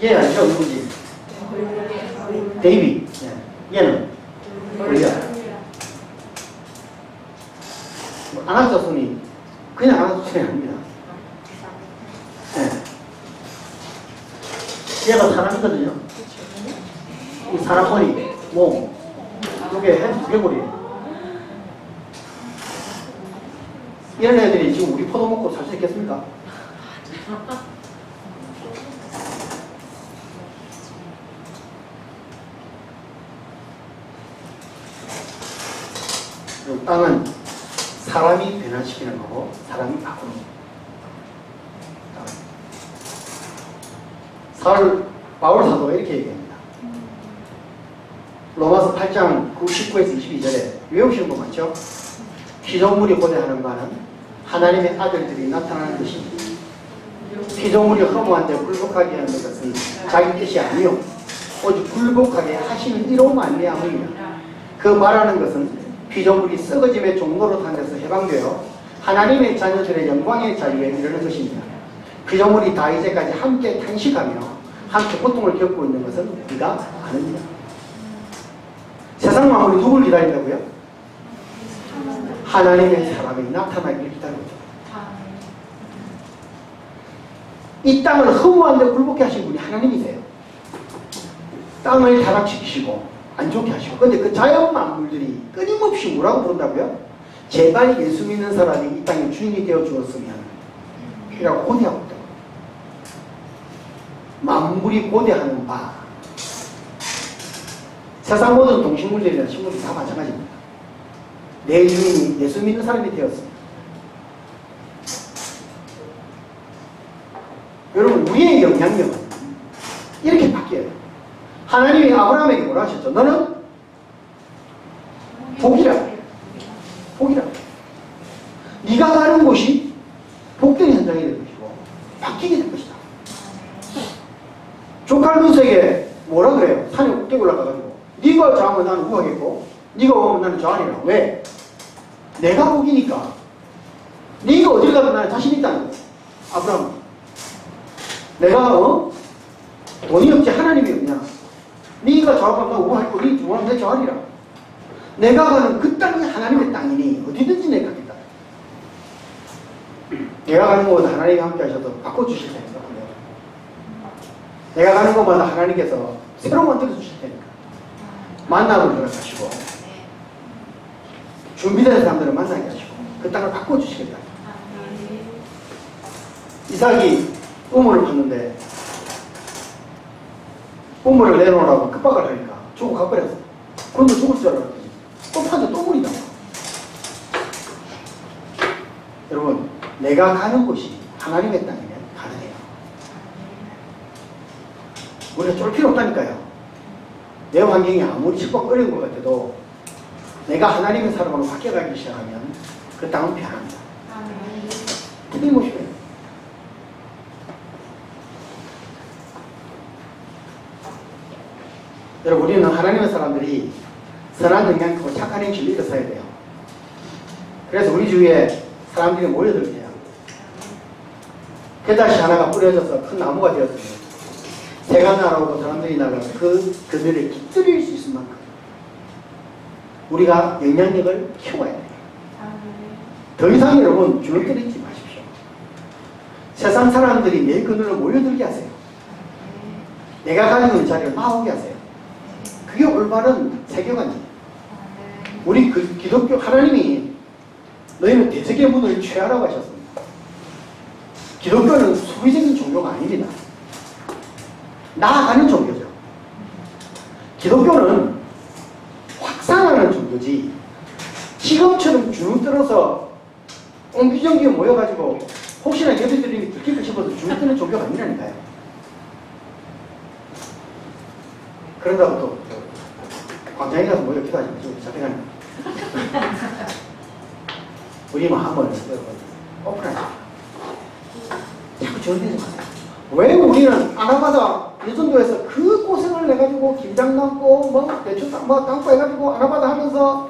얘 아니죠? 누구지? 데이비. 얘는 골리앗. 아낙 자손이 그냥 아낙 자손이 아닙니다. 얘가 사람이거든요. 이 사람 머리, 몸, 요게 두개골이에요. 이런 애들이 지금 우리 포도 먹고 살 수 있겠습니까? 땅은 사람이 변화시키는 거고 사람이 바꾸는 거고. 바울 사도가 이렇게 얘기합니다. 로마서 8장 19에서 22절에 외우시는 거 맞죠? 피조물이 고대하는 바는 하나님의 아들들이 나타나는 것입니다. 피조물이 허무한데 굴복하게 하는 것은 자기 뜻이 아니요 오직 굴복하게 하시는 이로 말미암으리라. 그 말하는 것은 피조물이 썩어짐의 종로로 탄데서 해방되어 하나님의 자녀들의 영광의 자리에 이르는 것입니다. 피조물이 다 이제까지 함께 탄식하며 함께 고통을 겪고 있는 것은 우리가 아닙니다. 세상 만물이 누굴 기다린다고요? 하나님의 사람이 나타나기를 기다리고 있습니다. 이 땅을 허무한데 굴복해 하신 분이 하나님이세요. 땅을 타락시키시고 안 좋게 하시고. 근데 그 자연 만물들이 끊임없이 뭐라고 부른다고요? 제발 예수 믿는 사람이 이 땅의 주인이 되어 주었으면 이라고 고대하고 있다고. 만물이 고대하는 바. 세상 모든 동식물들이나 식물이 다 마찬가지입니다. 내 주인이 예수 믿는 사람이 되었습니다. 여러분, 우리의 영향력은 이렇게 바뀌어요. 하나님이 아브라함에게 뭐라 하셨죠? 너는 복이라. 복이라. 네가 가는 곳이 복된 현장이 될 것이고 바뀌게 될 것이다. 조카 루스에게 뭐라 그래요? 산에 꼭대기 올라가가지고 네가 저하면 나는 우하겠고 네가 오면 나는 저하리라. 왜? 내가 복이니까. 네가 어딜 가도 나는 자신 있다는 거야. 아브라함, 내가 돈이 없지 하나님이 없냐? 네가 저하면 나 우하겠고 네 좋아하면 내 저하리라. 내가 가는 그 땅이 하나님의 땅이니 어디든지 내가 가겠다. 내가 가는 곳마다 하나님이 함께 하셔도 바꿔주실 테니까. 내가 가는 곳마다 하나님께서 새로 만들어 주실 테니까. 만남을 허락하시고 준비된 사람들을 만나게 하시고 그 땅을 바꿔주시겠다. 이삭이 우물을 팠는데 우물을 내놓으라고 급박을 하니까 주고 가버렸어. 그런데 죽을 줄 알았더니 또 파도 또 물이 나와. 여러분, 내가 가는 곳이 하나님의 땅이면 가능해요. 우리가 쫄 필요 없다니까요. 내 환경이 아무리 척박 어려운 것 같아도 내가 하나님의 사람으로 바뀌어가기 시작하면 그 땅은 변합니다. 틀림없이. 여러분, 우리는 하나님의 사람들이 선한 영향이고 착한 행실을 일어서야 돼요. 그래서 우리 주위에 사람들이 모여들게요. 깨닫이 하나가 뿌려져서 큰 나무가 되었으면 새가 날아오고 사람들이 날아서 그들을 깃들일 수 있을 만큼 우리가 영향력을 키워야 돼요. 더 이상 여러분 주눅들이지 마십시오. 세상 사람들이 내 그늘로 모여들게 하세요. 내가 가지고 있는 자리를 나오게 하세요. 그게 올바른 세계관이에요. 우리 기독교 하나님이 너희는 대적의 문을 취하라고 하셨습니다. 기독교는 수비적인 종교가 아닙니다. 나아가는 종교죠. 기독교는 확산하는 종교지 지금처럼 주눅 들어서 옹기종기 모여가지고 혹시나 예배드림이 들킬까 싶어서 주눅 드는 종교가 아니라니까요. 그런다고 또 광장에 가서 모여 기도하지 마시고 잡혀가는 우리 마음을 오픈하자. 자꾸 저리지 마세요. 왜 우리는 아나바다 예전도에서 그 고생을 해가지고 김장 남고 뭐 대추 땅고 해가지고 아나바다 하면서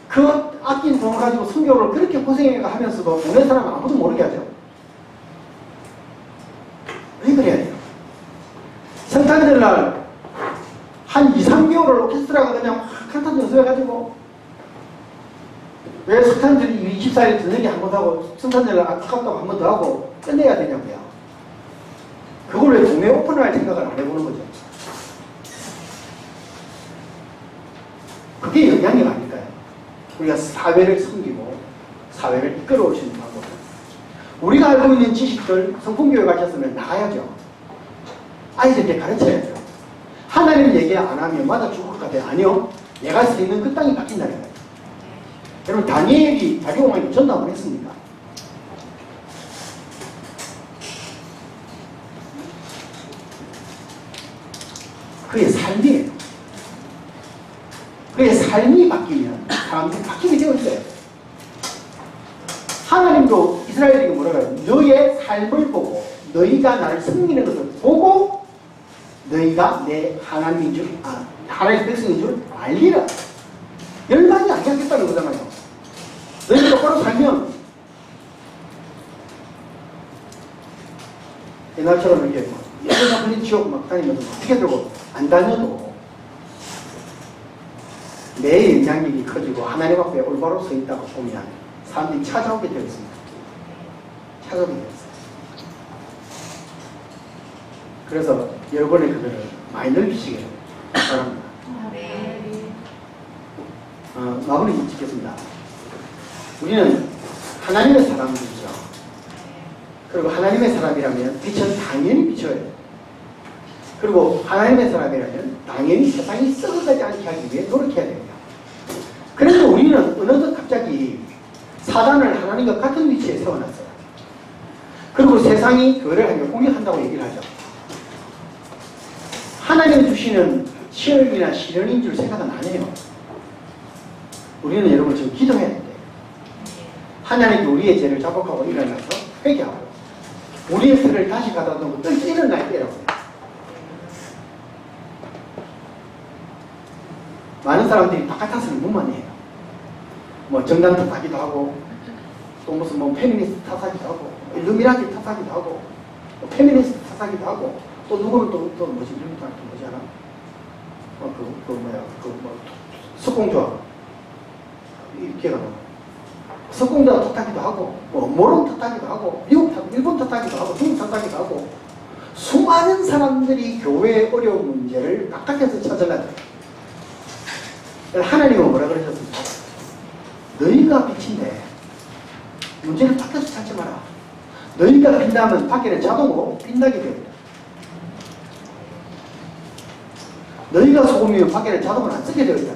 그 아낀 돈을 가지고 선교를 그렇게 고생해가 하면서도 우리 사람은 아무도 모르게 하죠. 왜 그래야 돼요? 성탄절 날 한 2, 3개월을 오케스트라가 그냥 확 한탄 연습해가지고 왜 성탄절 24일 저녁에 한 번 하고 성탄절 아깝다고 한 번 더 하고 끝내야 되냐고요. 그걸 왜 동네 오픈할 생각을 안 해보는 거죠. 그게 영향력 아닐까요? 우리가 사회를 섬기고 사회를 이끌어올 수 있는 방법. 우리가 알고 있는 지식들 성품교육 가셨으면 나가야죠. 아이들께 가르쳐야죠. 하나님 얘기 안 하면 맞아 죽을 것 같아요. 아니요. 내가 서 있는 그 땅이 바뀐다는 거예요. 여러분, 다니엘이 자기 왕에게 전담을 했습니까? 그의 삶이에요. 그의 삶이 바뀌면 사람들이 바뀌게 되어 있어요. 하나님도 이스라엘에게 뭐라고 해요? 너의 삶을 보고 너희가 나를 섬기는 것을 보고 너희가 내 하나님인 줄, 하나님의 백성인 줄 알리라. 열반이 안 하겠다는 거잖아요. 너희가 똑바로 살면 옛날처럼 이렇게 예전에 걸린 지옥 막 다니면서 어떻게 들고 안 다녀도 내 영향력이 커지고 하나님 앞에 올바로 서 있다고 보면 사람들이 찾아오게 되어 있습니다. 찾아오게 되어 있어요. 그래서 여러분의 그들을 많이 넓히시기를 바랍니다. 마무리 짓겠습니다. 우리는 하나님의 사람들이죠. 그리고 하나님의 사람이라면 빛은 당연히 비춰야 돼요. 그리고 하나님의 사람이라면 당연히 세상이 썩어가지 않게 하기 위해 노력해야 됩니다. 그래서 우리는 어느덧 갑자기 사단을 하나님과 같은 위치에 세워놨어요. 그리고 세상이 그거를 하면 공격한다고 얘기를 하죠. 하나님이 주시는 시험이나 시련인 줄 생각은 안 해요. 우리는 여러분 지금 기도해야 돼요. 하나님께 우리의 죄를 자복하고 일어나서 회개하고 우리의 죄를 다시 가다 놓고 또 일어날 때라고 해요. 많은 사람들이 바깥 탓을 너무만 해요. 뭐 정당 탓하기도 하고 또 무슨 뭐 페미니스트 탓하기도 하고 일루미나티 탓하기도 하고 뭐 페미니스트 탓하기도 하고 또 누구는 또 뭐지 일루미나티 뭐지 하나? 석공조합 이렇게 가면 석공조합 탓하기도 하고 뭐 모론 탓하기도 하고 미국 탓, 일본 탓하기도 하고 중국 탓하기도 하고 수많은 사람들이 교회의 어려운 문제를 각각해서 찾아가죠. 하나님은 뭐라 그러셨습니까? 너희가 빛인데 문제를 밖에서 찾지 마라. 너희가 빛나면 밖에는 자동으로 빛나게 됩니다. 너희가 소금이면 밖에는 자동으로 안 쓰게 되어 있다.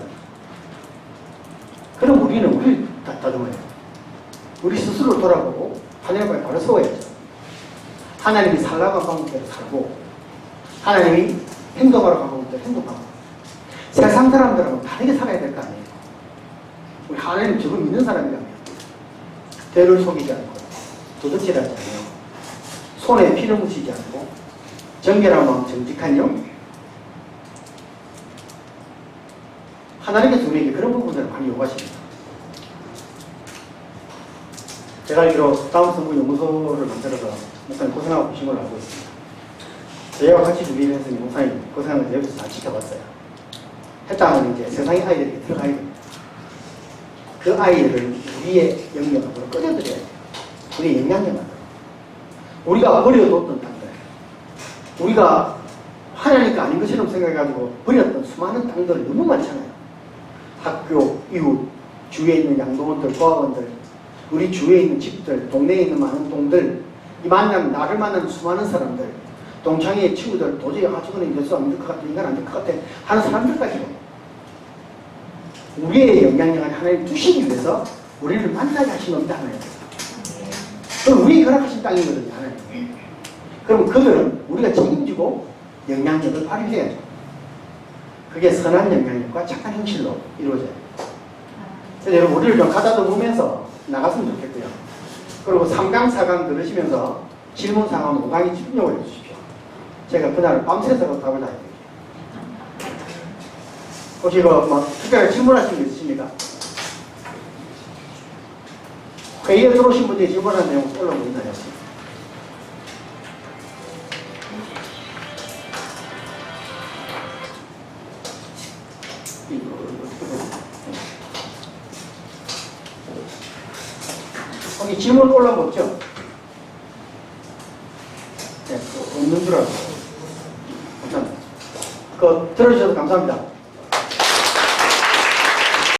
그럼 우리는 우리를 다듬어야 돼요. 우리 스스로 돌아보고 하나님 앞에 바로 서워야죠. 하나님이 살라고 한 방법대로 살고 하나님이 행동하라고 한 방법대로 행동하고 세상 사람들하고 다르게 살아야 될 거 아니에요. 우리 하나님 지금 믿는 사람이라면 대를 속이지 않고 도둑질하지 않고 손에 피를 묻히지 않고 정결한 마음 정직한 영 하나님께서 우리에게 그런 부분들을 많이 요구하십니다. 제가 알기로 다음 성부 연구소를 만들어서 목사님 고생하고 계신 걸로 알고 있습니다. 저희와 같이 준비를 해서 목사님 고생하는 걸 여기서 잘 지켜봤어요. 했다면 이제 세상의 아이들이 들어가야 됩니다. 그 아이들을 우리의 영역으로 끌어들여야 돼요. 우리의 영향력으로. 우리가 버려뒀던 땅들, 우리가 하나님과 아닌 것처럼 생각해가지고 버렸던 수많은 땅들 너무 많잖아요. 학교, 이웃, 주위에 있는 양도원들, 고아원들, 우리 주위에 있는 집들, 동네에 있는 많은 동들, 이 만나면 나를 만나는 수많은 사람들, 동창회의 친구들, 도저히 저거는 예수 안 될 것 같아, 인간 안 될 것 같아 하는 사람들까지도 우리의 영향력을 하나님 주시기 위해서 우리를 만나게 하신 겁니다. 하나님. 그럼 우리 허락하신 땅이거든요. 하나님. 그럼 그들은 우리가 책임지고 영향력을 발휘해야죠. 그게 선한 영향력과 착한 행실로 이루어져요. 그래서 여러분 우리를 좀 가다듬으면서 나갔으면 좋겠고요. 그리고 3강, 4강 들으시면서 질문 상황 5강에 집중력을 해주십시오. 제가 그날 밤새서 답을 다 해드릴게요. 혹시 뭐 특별히 질문하신 게 있으십니까? 회의에 들어오신 분들이 질문한 내용 올라오고 있나요? 거기 질문 올라오고 없죠? 네, 없는 줄 알고. 감사합니다. 들어주셔서 감사합니다.